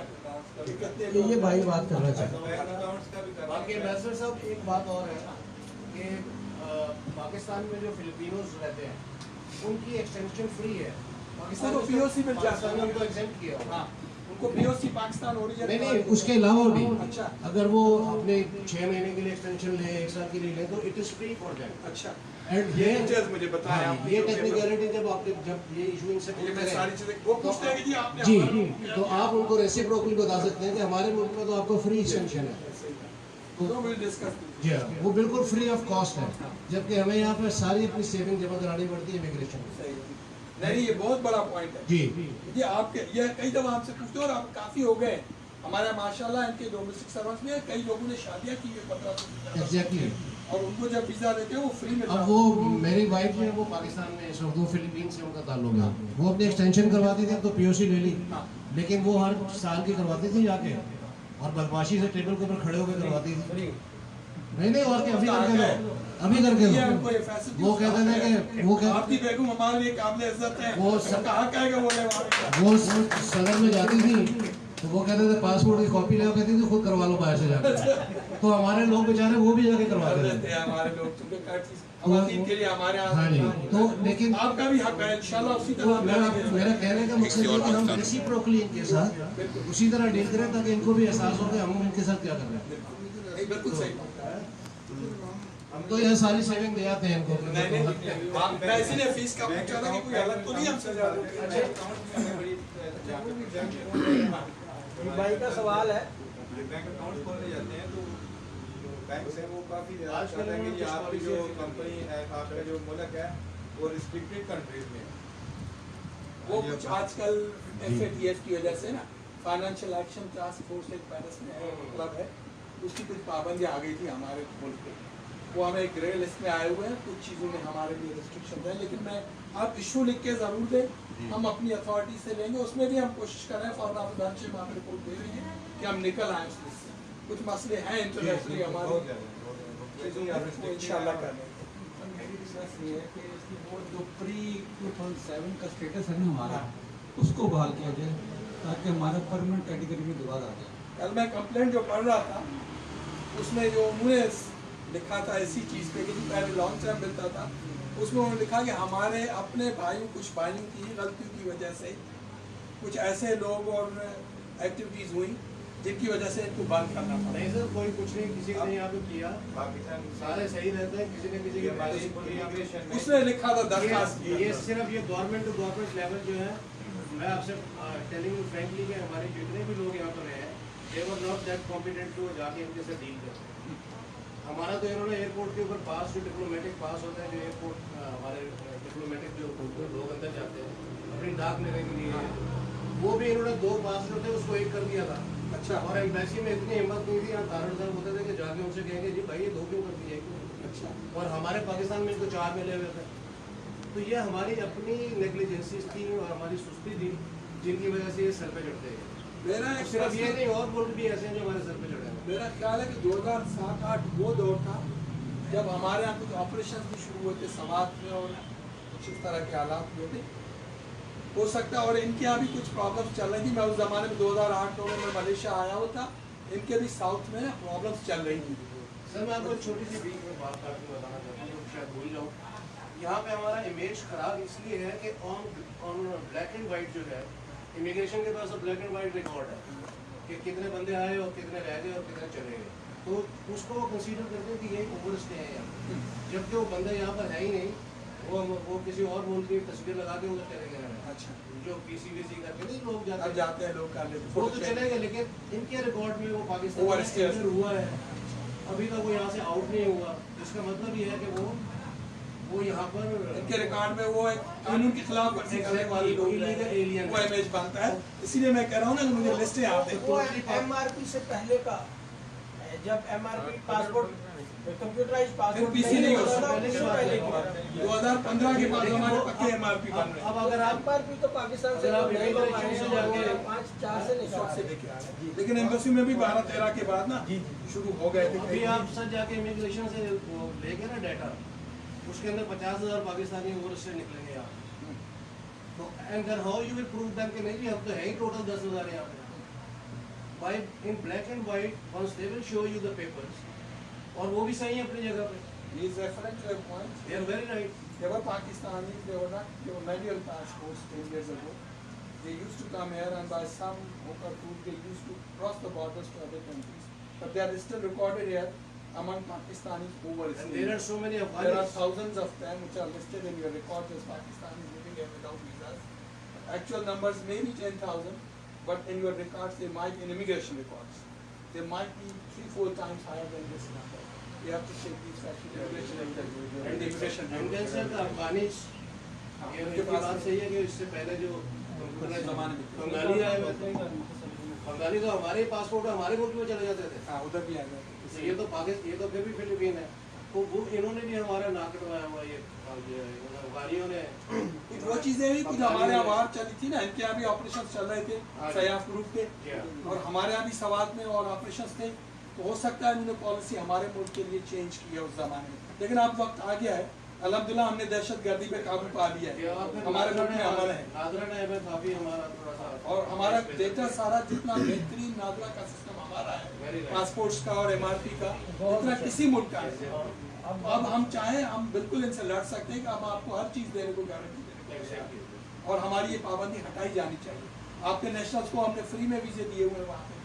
कि कितने हूँ। ये भाई बात करना चाहता हूँ। बैंक अकाउंट्स का भी करना बाकी एम्बेसडर साहब एक बात और है कि पाकिस्तान में जो फिलिपिनोज रहते हैं उनकी एक्सटेंशन फ्री है, इसको तो POC मिल जाता है। पाकिस्तान ने उनको एग्जेम्प्ट किया हुआ है। उनको पीओसी पाकिस्तान ओरिजिन नहीं उसके अलावा भी अच्छा अगर वो अपने 6 महीने के लिए एक्सटेंशन ले 1 साल के लिए ले तो it is free for them. अच्छा एंड ये डिटेल्स मुझे बताएं हाँ, आप ये टेक्निकलिटी जब ये इशूइंग से ये मैं सारी चीजें वो पूछते हैं कि जी आपने जी हमारा तो आप उनको रेसिप्रोकली बता सकते हैं कि हमारे मुल्क में तो आपको फ्री एक्सटेंशन है, तो विल डिस्कस जी हाँ, वो बिल्कुल फ्री ऑफ कॉस्ट है, जबकि हमें यहाँ पे सारी अपनी सेविंग जमा करानी पड़ती है इमिग्रेशन में। सही नहीं ये बहुत बड़ा पॉइंट है जी ये आपके ये कई दफा आपसे पूछते हैं और आप काफी हो गए हमारे माशाल्लाह इनके डोमेस्टिक सर्वेंट्स में कई लोगों ने शादियां की है 15 एग्जैक्टली। और उनको जब वीजा देते हैं वो फ्री में अब वो मेरी वाइफ जो है वो पाकिस्तान में इस वक्त वो फिलीपींस से उनका ताल्लुक है, वो अपनी एक्सटेंशन करवाती थी तो पीओसी ले ली, लेकिन वो हर साल की करवाती थी जाके और बदमाशी से टेबल के ऊपर खड़े होकर करवाती थी। नहीं और क्या, अभी करके दो, अभी करके ये हमको ये दो। फैसिलिटी वो कहते थे कि वो आपकी बेगम हमारे लिए काबिल इज्जत है वो कहा कहेगा बोले वहाँ वो सदर में जाती थी तो वो कहते थे पासपोर्ट की कॉपी ले, कहती थी खुद करवा लो बाहर से जाकर, तो हमारे लोग बेचारे वो भी जाके करवाते थे। हमारे लोग चूंकि खवातीन के लिए हमारे यहाँ हाँ जी, तो लेकिन आपका भी हक है इंशाल्लाह उसी तो तरह मेरा कहने का मकसद है कि हम रेसिप्रोकली इनके साथ उसी तरह डील करें ताकि इनको भी एहसास हो कि हम उनके साथ क्या कर रहे हैं। बिल्कुल सही हम तो यह सारी सेविंग दे आते हैं इनको। नहीं मैं इसीलिए फीस का पूछा था कि कोई अलग तो नहीं हमसे भाई का सवाल है बैंक अकाउंट खोलने जाते हैं तो बैंक से वो काफ़ी आज कल कि आपकी जो कंपनी है आपका जो मुल्क है वो रिस्ट्रिक्टेड कंट्रीज में वो कुछ आजकल FATF की वजह से ना फाइनेंशियल एक्शन टास्क फोर्स एक पेरिस में क्लब है उसकी कुछ पाबंदी आ गई थी हमारे मुल्क पे, वो हमें एक ग्रे लिस्ट में आए हुए हैं, कुछ चीज़ों में हमारे लिए रिस्ट्रिक्शन है, लेकिन मैं आप इशू लिख के ज़रूर दें, हम अपनी अथॉरिटी से लेंगे, उसमें भी हम कोशिश कर रहे हैं फॉरन ऑफ बेंच में आप रिपोर्ट दे रही है कि हम निकल आए उस लिस्ट से, कुछ मसले हैं इंटरनेशनली हमारे चीज़ों में इंशाल्लाह कर लेंगे। मेरी रिसर्च ये है कि इसकी वो जो प्री 2007 का स्टेटस है ना हमारा उसको बहाल किया जाए ताकि हमारा परमानेंट कैटेगरी में दोबारा आ जाए। कल मैं कंप्लेंट जो पढ़ रहा था उसमें जो उन्होंने लिखा था इसी चीज़ पे कि जो पहले लॉन्ग टर्म मिलता था उसमें उन्होंने लिखा कि हमारे अपने कुछ भाइयों की गलतियों की वजह से कुछ ऐसे लोग और एक्टिविटीज़ हुई जिनकी वजह से इनको बंद करना पड़ा। नहीं सर कोई कुछ नहीं, किसी ने यहाँ पे किया, पाकिस्तान सारे सही रहते हैं, किसी न किसी के उसने लिखा था दरखास्त ये सिर्फ ये गवर्नमेंट टू गवर्नमेंट लेवल जो है, मैं आपसे टेलिंग यू फ्रैंकली कि हमारे जितने भी लोग यहाँ पर रहे हैं they were not that competent to जाके इनके से डील कर। हमारा तो इन्होंने एयरपोर्ट के ऊपर पास जो डिप्लोमेटिक पास होता है, जो एयरपोर्ट हमारे डिप्लोमेटिक जो लोग अंदर जाते हैं अपनी डाक लेने के लिए, वो भी इन्होंने 2 पास जो थे उसको 1 कर दिया था। अच्छा, और एम्बेसी में इतनी हिम्मत नहीं थी, यहाँ तारण साहब होते थे कि जाके उनसे कहेंगे जी भाई ये 2 क्यों कर दिए। अच्छा, और हमारे पाकिस्तान में इनको 4 मिले हुए थे, तो ये हमारी अपनी नेग्लिजेंसीज थी और हमारी सुस्ती थी जिनकी वजह से ये सर पे चढ़ते हैं। मेरा एक सिर्फ ये नहीं और मुल्क भी ऐसे हैं जो हमारे सर पे चढ़े हैं। मेरा ख्याल है कि 2007-8 वो दौर था जब हमारे यहाँ कुछ ऑपरेशन भी शुरू हुए थे समाज में और कुछ इस तरह के हालात हुए थे, हो सकता है। और इनके यहाँ भी कुछ प्रॉब्लम्स चल रही थी। मैं उस ज़माने में 2008-9 में मलेशिया आया हुआ था, इनके भी साउथ में प्रॉब्लम्स चल रही थी। सर मैं आपको छोटी सी बीच में बात करके बताना चाहता हूँ, शायद भूल जाऊँ। यहाँ पे हमारा इमेज खराब इसलिए है कि ऑन ब्लैक एंड वाइट जो है इमिग्रेशन के पास ब्लैक एंड वाइट रिकॉर्ड है कि कितने बंदे आए और कितने रह गए और कितने चले गए, तो उसको वो कंसीडर करते हैं कि ये ओवर स्टे है यहाँ, जबकि वो बंदा यहाँ पर है ही नहीं, वो किसी और मुल्क की तस्वीर लगा के उधर चले गए हैं। अच्छा, जो PCVC करके नहीं लोग जाते हैं लोग कर लेते वो तो चले गए, लेकिन इनके रिकॉर्ड में वो पाकिस्तान में हुआ है, अभी तक वो यहाँ से आउट नहीं हुआ। इसका मतलब ये है कि वो यहाँ पर इनके रिकॉर्ड में वो एक कानून के खिलाफ वर्जी करने वाले लोग एलियन वो इमेज बनता है। इसीलिए मैं कह रहा हूँ ना कि मुझे लिस्टें आप वो MRP से पहले का, जब MRP passport computerised passport PC नहीं हो सकता, पहले की बात है। 2015 के बाद हमारे पक्के MRP बन रहे हैं। अब अगर आप MRP तो पाकिस्तान से आप नहीं इमिग्रेशन बनवाए से हैं, जाके 5-4 से निकाल लेकिन एम्बेसी में भी 12-13 के बाद ना शुरू हो गए थे। अभी आप सर जाके इमिग्रेशन से लेके ना डाटा, उसके अंदर 50,000 पाकिस्तानी ओवर से निकलेंगे यहाँ, तो and then how you will prove them कि नहीं जी हम तो है ही टोटल 10,000 यहाँ पे। By in black and white once they will show you the papers, और वो भी सही है अपनी जगह पे, He is referring to a point. They are very right. They were Pakistanis, they were not, they were manual passports 10 years ago. they used to come here and by some hook or crook they used to cross the borders to other countries. But they are still recorded here among Pakistanis overseas. And there are so many There are Afghanis. thousands of them which are listed in your records as Pakistanis living here without visas. Actual numbers may be 10,000, but in your records they might, in immigration records, they might be 3-4 times higher than this number. You have to check these facts with immigration interview and the immigration And then sir, the Afghanis, ये उनके उनकी पास बात सही है कि इससे पहले जो जमाने में बंगाली आए हुए थे, बंगाली तो हमारे पासपोर्ट हमारे मुल्क में चले जाते थे। हाँ उधर भी आ गए तो ये तो पाकिस्तान, ये तो फिर भी फिलीपीन है। तो वो इन्होंने भी हमारा नाक कटवाया हुआ ये अफगानियों ने। कुछ वो चीजें भी कुछ हमारे यहाँ बाहर चली थी ना, इनके यहाँ भी ऑपरेशन चल रहे थे सयाफ ग्रुप के, और हमारे यहाँ भी सवात में और ऑपरेशन थे। तो हो सकता है इन्होंने पॉलिसी हमारे मुल्क के लिए चेंज की है उस जमाने में, लेकिन अब वक्त आ गया है। अल्हम्दुलिल्लाह हमने दहशत गर्दी पे काबू पा लिया है, हमारे मुल्क में अमल है, नादरा ने काफी हमारा थोड़ा सा और हमारा डेटा सारा जितना बेहतरीन नादरा का सिस्टम हमारा है, पासपोर्ट्स का और MRP का, उतना किसी मुल्क का है। अब हम चाहें हम बिल्कुल इनसे लड़ सकते हैं कि हम आपको हर चीज़ देने को गारंटी देने को तैयार हैं। और हमारी ये पाबंदी हटाई जानी चाहिए। आपके नेशनल्स को हमने फ्री में वीजे दिए हुए हैं वहाँ पे।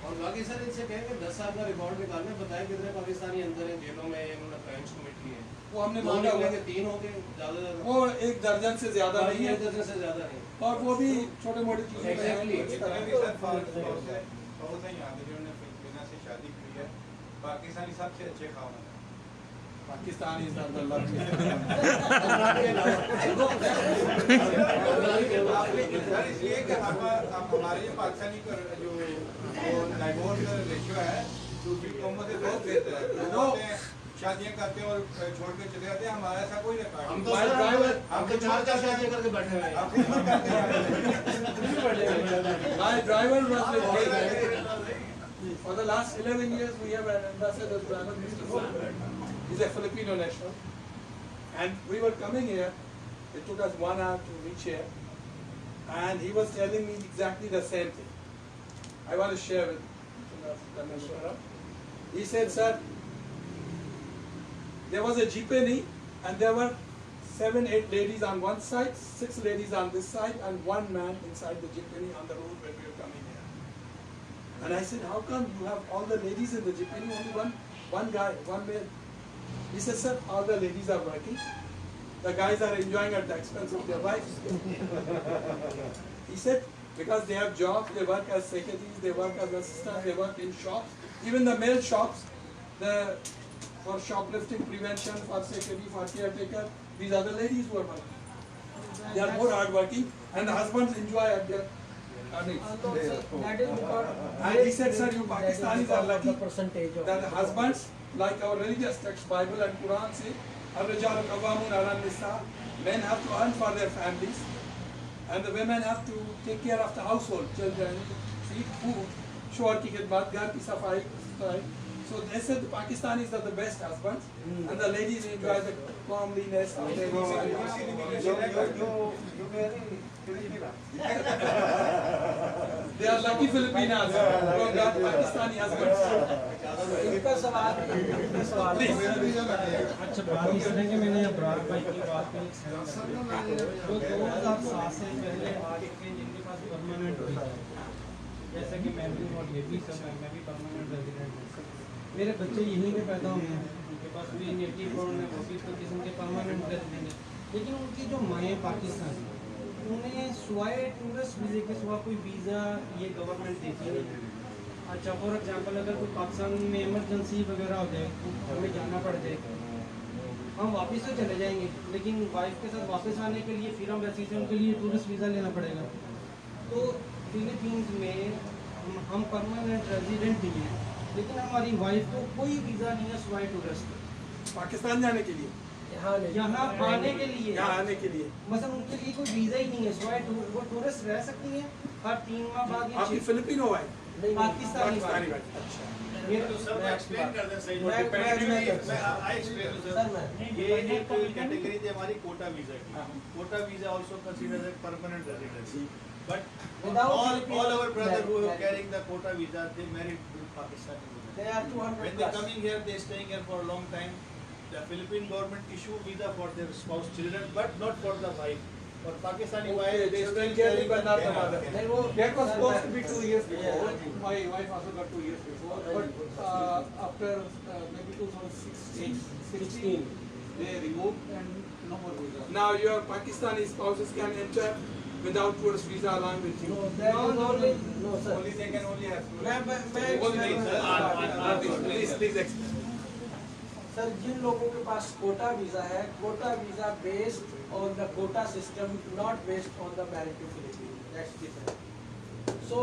और बाकी सर इनसे कहें कि 10 साल का रिकॉर्ड निकालने, बताया कितने पाकिस्तानी अंदर हैं जेलों में, इन्होंने क्राइम्स कमिट किए हैं। वो हमने दो मांगा हुआ निकले है, कि 3 हो गए ज़्यादा, वो 1 दर्जन से ज्यादा नहीं है, 1 दर्जन से ज़्यादा नहीं। और वो भी छोटे मोटे चीजें Exactly. बहुत हैं यहाँ पे जिन्होंने फिलिपिना से शादी की है, पाकिस्तानी सबसे अच्छे खाना है। पाकिस्तानी इसलिए कि हमारे जो पाकिस्तानी का जो डाइवोर्स रेशियो है दूसरी कौमों से बहुत बेहतर है। लोग शादियाँ करते हैं और छोड़ के चले जाते हैं, हमारा ऐसा कोई रिकॉर्ड हम नहीं। तो 4 शादियाँ करके बैठे हुए हैं। My driver was with me. For the last 11 years, we have an ambassador driver, Mr. Sam. He's a Filipino national. And we were coming here. It took us 1 hour to reach here. And he was telling me exactly the same thing. I want to share with you. He said, sir, there was a jeepney and there were 7-8 ladies on one side, 6 ladies on this side, and 1 man inside the jeepney on the road when we were coming here. And I said, how come you have all the ladies in the jeepney, only one guy, one male? He said, sir, all the ladies are working. The guys are enjoying at the expense of their wives. He said, because they have jobs, they work as secretaries, they work as assistants, they work in shops. Even the male shops, for shoplifting prevention, for security, for caretaker, these are the ladies who are working. They are more hardworking, and the husbands enjoy at their earnings. And he said, sir, you Pakistanis are lucky that the husbands, like our religious text, Bible and Quran say, Ar-Rijalu Qawwamun 'ala an-Nisa, men have to earn for their families, and the women have to take care of the household, children, feed food, shower ki khidmat, ghar ki safai. So they said the Pakistanis are the best husbands, and the ladies enjoy the calmliness of their They are lucky Filipinas who have got Pakistani husbands. Please. अच्छा बात इस तरह की मैंने अब्रार भाई की बात में तो 2007 से पहले आज के जिनके पास परमानेंट वीजा है, जैसे कि मैं भी और ये भी सब मैं भी परमानेंट रेजिडेंट हूँ, मेरे बच्चे यहीं पे पैदा हुए हैं, उनके पास भी नेटिव बॉर्न है, वो भी तो किस्म के परमानेंट रेजिडेंट है, लेकिन उनकी जो माएँ पाकिस्तान, उन्हें सिवाय टूरिस्ट वीज़े के सिवा कोई वीज़ा ये गवर्नमेंट देती नहीं है। अच्छा फॉर एग्जांपल अगर कोई पाकिस्तान में इमरजेंसी वगैरह हो जाए, हमें जाना पड़ जाए, हम वापस तो चले जाएंगे, लेकिन वाइफ के साथ वापस आने के लिए फिर हम वैसे से उनके लिए टूरिस्ट वीज़ा लेना पड़ेगा। तो फिलीपींस में हम परमानेंट रेजिडेंट भी हैं, लेकिन हमारी वाइफ को कोई वीज़ा नहीं है सिवाय टूरिस्ट। पाकिस्तान जाने के लिए, यहाँ आने के लिए, यहाँ आने के लिए मतलब उनके लिए कोई वीज़ा ही नहीं है सिवाय वो टूरिस्ट रह सकती हैं हर 3 माह बाद या आपकी फिलिपिनो है, पाकिस्तानी पाकिस्तानी वाइफ। वाइफ। अच्छा, ये तो सब एक्सप्लेन कर दें सही। मैं ये एक कैटेगरी थी हमारी कोटा वीजा की। Quota visa also considered as permanent residency, but all our brothers who are carrying the quota visa, they married with Pakistani women. They are 200 When they coming here, they staying here for a long time. The Philippine government issue visa for their spouse children, but not for the wife. और Pakistani Okay, wife children care भी करना था mother. नहीं वो That was supposed to be 2 years before. My wife also got 2 years before. But after maybe 2016, they removed and no more visa. Now your Pakistani spouses can enter without tourist visa along with you. No, that is only no sir. Only they can only have tourist. मैं Please explain. Sir जिन लोगों के पास quota visa है, quota visa based on the quota system, not based on the merit to Philippine, that's different. So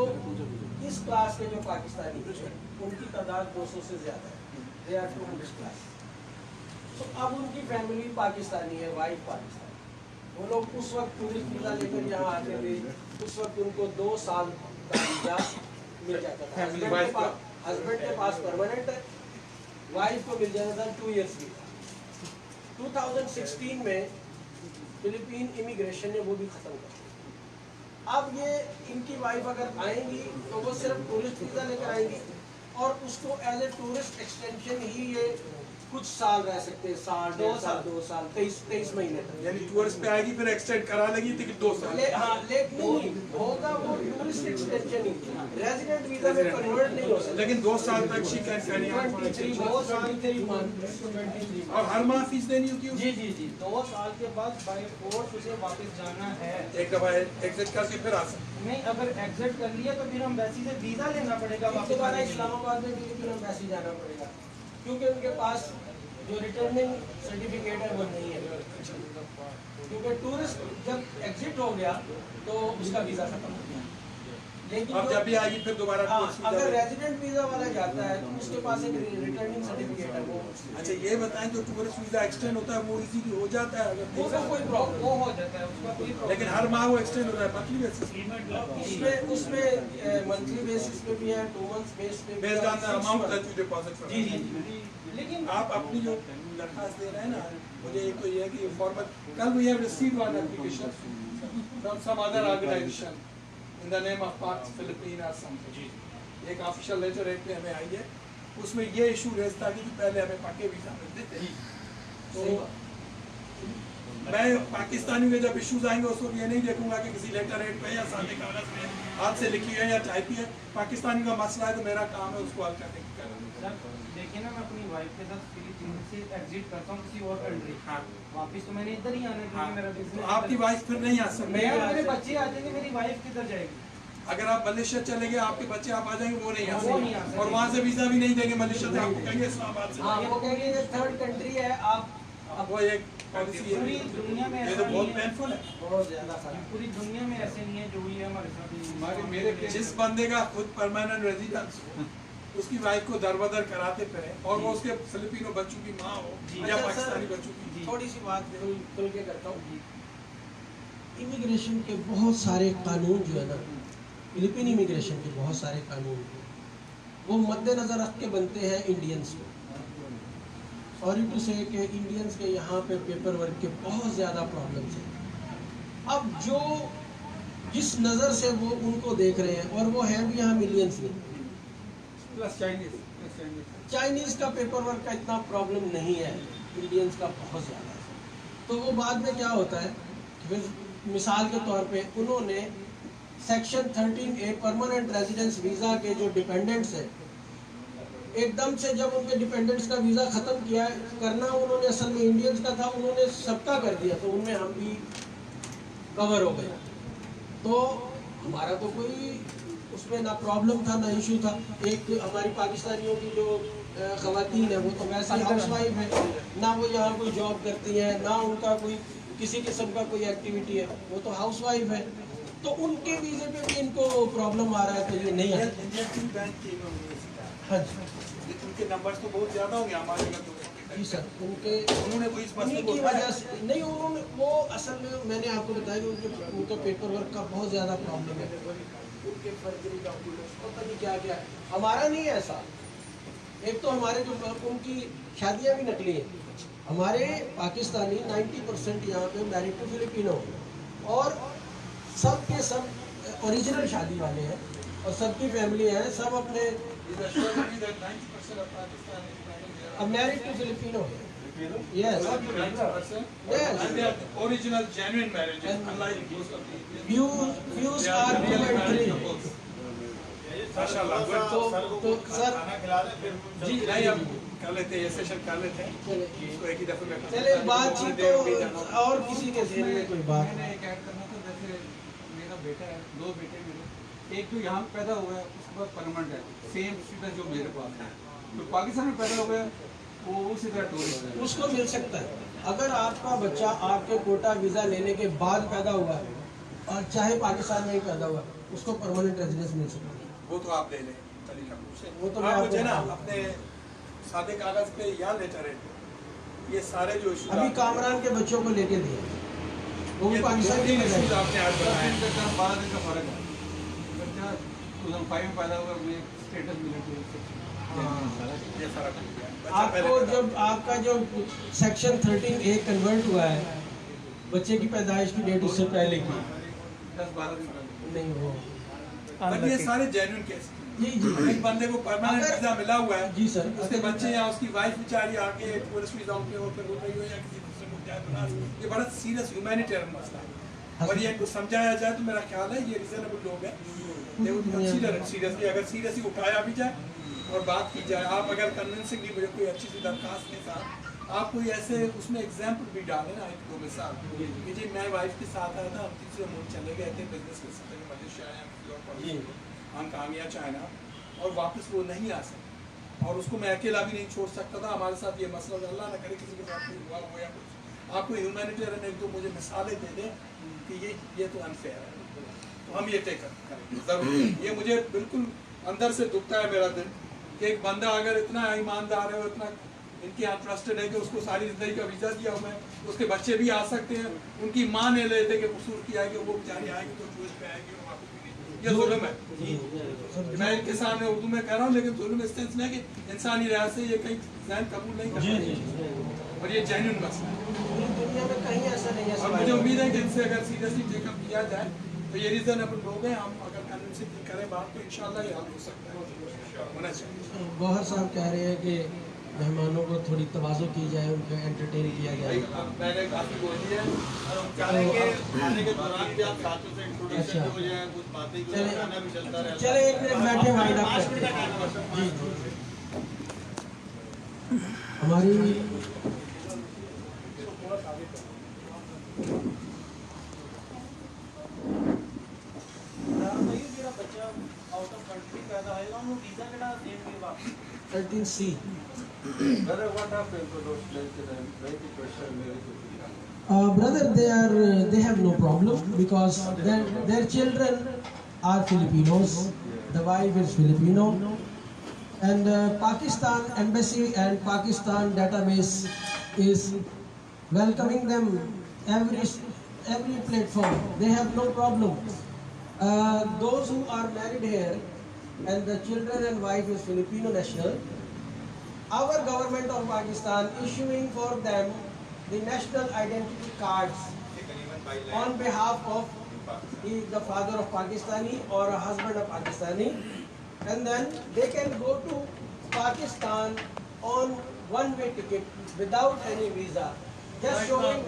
इस class के जो पाकिस्तानी हैं उनकी तादाद 200 से ज़्यादा है, दे आर 200 क्लास। तो अब उनकी फैमिली पाकिस्तानी है, वाइफ पाकिस्तानी, वो लोग उस वक्त टूरिस्ट वीज़ा लेकर यहाँ आते थे, उस वक्त उनको 2 साल का वीज़ा मिल जाता था। हस्बैंड के पास परमानेंट है, वाइफ को मिल जाता था 2 इयर्स वीजा। 2016 में फिलीपीन इमिग्रेशन ने वो भी खत्म कर दिया। अब ये इनकी वाइफ अगर आएंगी तो वो सिर्फ टूरिस्ट वीजा लेकर आएंगी और उसको एज ए टूरिस्ट एक्सटेंशन ही ये कुछ साल रह सकते हैं, साल 2 साल 23 महीने तक। यानी टूरिस्ट पे आएगी फिर एक्सटेंड करा लेगी लेकिन 2 साल। नहीं होगा, वो टूरिस्ट एक्सटेंशन ही, रेजिडेंट वीजा में कन्वर्ट नहीं हो सकता। लेकिन 2 साल तक she can carry on for 23 month. और हर माह फीस देनी होगी जी जी जी 2 साल के बाद बाय फोर्स उसे वापस जाना है। एक दफा एग्जिट करके फिर आ सकते। नहीं, अगर एग्जिट कर लिया तो फिर हम वैसी से वीजा लेना पड़ेगा वापस दोबारा आने के लिए। इस्लामाबाद में भी फिर एम्बेसी जाना पड़ेगा क्योंकि उनके पास जो रिटर्निंग सर्टिफिकेट है वो नहीं है, क्योंकि टूरिस्ट जब एग्जिट हो गया तो उसका वीजा खत्म हो गया। लेकिन अब जब भी आएगी फिर दोबारा टूरिस्ट वीजा अगर लेगी। रेजिडेंट वीजा वाला जाता है तो उसके पास एक रिटर्निंग सर्टिफिकेट है वो। अच्छा ये बताएं जो टूरिस्ट वीजा एक्सटेंड होता है वो इजीली हो जाता है वो अगर तो कोई प्रॉब्लम वो हो जाता है, उसका कोई प्रॉब्लम लेकिन हर माह वो एक्सटेंड होता है मंथली बेसिस उसमें मंथली बेसिस पे भी है, 2 मंथ्स बेस पे भी बेस्ड है, on the 6 amount months। That you deposit जी जी जी। लेकिन आप अपनी जो दरखास्त दे रहे हैं ना, मुझे एक तो ये है कि फॉर्मल कल we have received one application from some other organization in the name of Pak Philippine और समथिंग। एक ऑफिशियल लेटर एक पे हमें आई है, उसमें ये इशू रेज था कि पहले हमें पाके वीजा मिलते थे। तो मैं पाकिस्तानी में जब इश्यूज आएंगे उसको ये नहीं देखूंगा कि किसी लेटर हेड पे या सादे कागज में हाथ से लिखी है या टाइप है। पाकिस्तानी का मसला है तो मेरा काम है उसको हल करने की करना। देखिए ना, मैं अपनी वाइफ के साथ फिलीपीन से एग्जिट करता हूँ किसी और कंट्री, वापस तो मैंने इधर ही आना है क्योंकि मेरा तो बिजनेस। आपकी वाइफ फिर नहीं आ सकती। मेरे बच्चे आ जाएंगे, मेरी वाइफ किधर जाएगी? अगर आप मलेशिया चले गए आपके बच्चे आप आ जाएंगे, वो नहीं आ वो नहीं आ सकते सकते। और वहाँ से वीजा भी नहीं देंगे मलेशिया से, आपको कहेंगे इस्लामाबाद से। हाँ, वो कहेंगे ये थर्ड कंट्री है, आप वो एक पॉलिसी पूरी दुनिया में ये ऐसा तो बहुत नहीं है। पेनफुल है। बहुत ज्यादा खराब। पूरी दुनिया में ऐसे नहीं है जो हुई है हमारे साथ। मेरे जिस बंदे का खुद परमानेंट रेजिडेंस हो उसकी वाइफ को दरबदर कराते फिरे और वो उसके फिलिपिनो बच्चों की माँ हो या अच्छा, पाकिस्तानी सर, बच्चों की। थोड़ी सी बात खुल के करता हूँ। इमिग्रेशन के बहुत सारे कानून जो है ना, फिलिपीन इमिग्रेशन के बहुत सारे कानून वो मद्देनज़र रख के बनते हैं इंडियंस को। सॉरी टू से कि इंडियंस के यहाँ पे पेपर वर्क के बहुत ज़्यादा प्रॉब्लम्स हैं। अब जो जिस नज़र से वो उनको देख रहे हैं, और वो है भी यहाँ मिलियंस में, प्लस चाइनीज चाइनीज़ का पेपर वर्क का इतना प्रॉब्लम नहीं है, इंडियंस का बहुत ज़्यादा है। तो वो बाद में क्या होता है, फिर मिसाल के तौर पे उन्होंने section 13A permanent residence visa के जो डिपेंडेंट्स हैं, एकदम से जब उनके डिपेंडेंट्स का वीज़ा ख़त्म किया करना उन्होंने असल में इंडियंस का था, उन्होंने सबका कर दिया, तो उनमें हम भी कवर हो गए। तो हमारा तो कोई उसमें ना प्रॉब्लम था ना इशू था। एक हमारी पाकिस्तानियों की जो ख़वातीन है वो तो वैसे ही हाउस वाइफ है, ना वो यहाँ कोई जॉब करती हैं, ना उनका कोई किसी किस्म का कोई एक्टिविटी है, वो तो हाउस वाइफ है। तो उनके वीज़े पे भी इनको प्रॉब्लम आ रहा है, तो ये नहीं है। इंडियन बैंक की यूनिवर्सिटी हाँ जी उनके नंबर्स तो बहुत ज़्यादा होंगे हमारे का तो। जी सर, उनके उन्होंने कोई इस मसले उन्हीं को की वजह से नहीं, उन्होंने वो असल में मैंने आपको बताया कि उनके पेपर वर्क का बहुत ज़्यादा प्रॉब्लम है, उनके फर्जरी डॉक्यूमेंट्स पता नहीं क्या क्या है। हमारा नहीं है ऐसा। एक तो हमारे जो उनकी शादियाँ भी नकली हैं। हमारे पाकिस्तानी 90% यहाँ पे मैरिड टू फिलिपिनो और सब के सब ओरिजिनल शादी वाले हैं और सबकी फैमिली है, सब अपने मैरिड टू फिलिपिनो है। Yes. Yes. And they are original, genuine marriages, unlike most of the Views they are are 2 really and married 3. couples. माशाल्लाह, तो सर जी नहीं अब कर लेते हैं, ये सेशन कर लेते हैं, इसको एक ही दफे में कर चले लेते हैं। बातचीत तो और किसी के ध्यान में कोई बात मैंने एक ऐड करना था, जैसे मेरा बेटा है, 2 बेटे मेरे, एक जो यहाँ पैदा हुआ है उसके बाद परमानेंट है, सेम स्टेटस जो मेरे पास है, तो पाकिस्तान में पैदा हुआ है वो उसी तरह टूरिस्ट है। उसको मिल सकता है। अगर आपका बच्चा आपके कोटा वीज़ा लेने के बाद पैदा हुआ है और चाहे पाकिस्तान में ही पैदा हुआ है, उसको परमानेंट रेजिडेंस मिल सकता है। वो तो आप ले लें तरीका से, वो तो मैं आप आपको मुझे ना बताऊं। अपने सादे कागज पे या लेटर है, ये सारे जो इशू अभी कामरान के बच्चों को लेके दिए, वो भी पाकिस्तान के इशूज में आपने आज बनाए हैं। 12 दिन का फर्क है। बच्चा 2005 में पैदा हुआ, मुझे स्टेटस मिला टूरिस्ट। ये फर्क हो गया। बच्चा पहले आपको पैदा जब आपका जो सेक्शन 13A कन्वर्ट हुआ है, बच्चे की पैदाइश की डेट उससे पहले की 10-12 दिन पहले। नहीं हो। बट ये सारे जेन्युइन केस जी जी एक बंदे को परमानेंट अगर- वीजा मिला हुआ है, जी सर। उसके बच्चे या उसकी वाइफ बेचारी आके टूरिस्ट वीजा पे होकर हो रही हो या किसी दूसरे मुल्क जाए तो ना, ये बड़ा सीरियस ह्यूमैनिटेरियन मसला है और ये इनको समझाया जाए तो मेरा ख्याल है ये रीजनेबल लोग हैं, they would consider it seriously. अगर सीरियसली उठाया भी जाए और बात की जाए, आप अगर कन्विंसिंगली मुझे कोई अच्छी सी दरखास्त के साथ आप कोई ऐसे उसमें एग्जाम्पल भी डालें ना, एक 2 मिसाल कि जी मैं वाइफ के साथ आया था, हम तीसरे मुल्क चले गए थे बिजनेस के साथ, मलेशिया या किसी और हांगकांग या चाइना, और वापस वो नहीं आ सकता और उसको मैं अकेला भी नहीं छोड़ सकता था। हमारे साथ ये मसला अल्लाह ना करे किसी के साथ कोई हुआ हो या कुछ, आपको ह्यूमैनिटेरियन एक दो मुझे मिसालें दे दें कि ये तो अनफेयर है, तो हम ये टेक करेंगे ज़रूर। ये मुझे बिल्कुल अंदर से दुखता है मेरा दिल कि एक बंदा अगर इतना ईमानदार है, इतना इनके यहाँ ट्रस्टेड है कि उसको सारी जिंदगी का वीज़ा दिया हुआ है, उसके बच्चे भी आ सकते हैं, उनकी माँ ने लेते कि कसूर किया है कि वो बेचारी आएगी तो टूरिस्ट पे आएगी और वापस भी नहीं, ये जुल्म है। मैं इनके सामने उर्दू में कह रहा हूँ, लेकिन जुल्म इस सेंस में है कि इंसानी लिहाज से ये कहीं ज़हन कबूल नहीं करता और ये जेन्युइन मसला है। दुनिया में कहीं ऐसा नहीं है। और मुझे उम्मीद है कि इनसे अगर सीरियसली टेकअप किया जाए तो ये रीजनेबल लोग हैं, हम अगर कन्विंसिंग करें बात तो इंशाल्लाह ये हल हो सकता है, होना चाहिए। गौहर साहब कह रहे हैं कि मेहमानों को थोड़ी तवाज़ो की जाए, उनको एंटरटेन किया जाए। अब मैंने काफ़ी बोल दिया है और हम चाह रहे हैं कि आने के दौरान भी आप साथों से इंट्रोडक्शन हो जाए, कुछ बातें की चले गाना भी चलता रहे। चले 1 मिनट बैठे वाइंड अप करते हैं। जी हमारी मेरा बच्चा आउट ऑफ कंट्री पैदा होएगा, उन्होंने वीजा केड़ा देंगे वापस? 13C. Brother, what happened to those 90% marriages? Brother, they have no problem because their children are Filipinos. The wife is Filipino, and Pakistan embassy and Pakistan database is welcoming them every platform. They have no problem. Those who are married here and the children and wife is Filipino national, our government of Pakistan issuing for them the national identity cards on behalf of the father of Pakistani or a husband of Pakistani, and then they can go to Pakistan on one-way ticket without any visa, just showing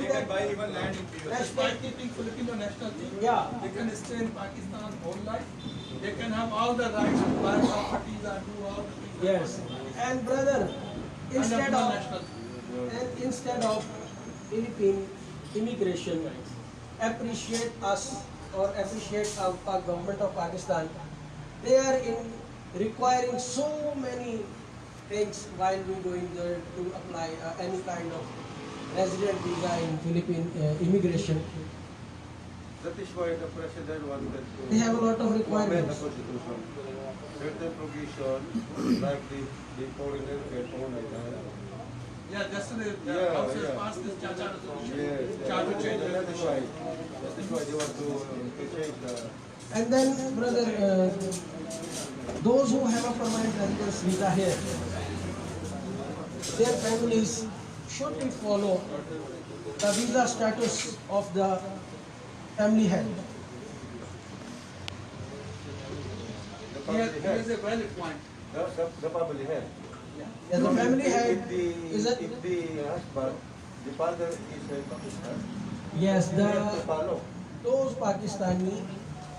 that buy even land in POC. national, By keeping Filipino nationality, yeah. they can stay in Pakistan whole life. They can have all the rights to buy properties and do all the things. Yes, and brother, instead of national. Philippine immigration appreciate us or appreciate our government of Pakistan, they are requiring so many things while we going there to apply any kind of resident visa in Philippine immigration. That is why the president wanted to They have a lot of amend the requirements. constitution. Certain provision, like the foreigner can own a land. Yeah, yesterday the Yeah, House has yeah. passed this charter resolution. Yes, Charter change that is resolution. why. That is why they want to change the. And then, brother, those who have a permanent residence visa here, their families should follow the visa status of the family head. The Here family is head. a valid point. The family head. As a family head, is it? If the husband, the father is a Pakistan, Yes, we have to follow. those Pakistani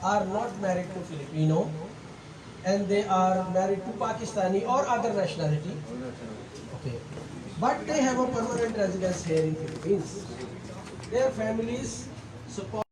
are not married to Filipino, and they are married to Pakistani or other nationality. Okay, but they have a permanent residence here in Philippines. Their families support.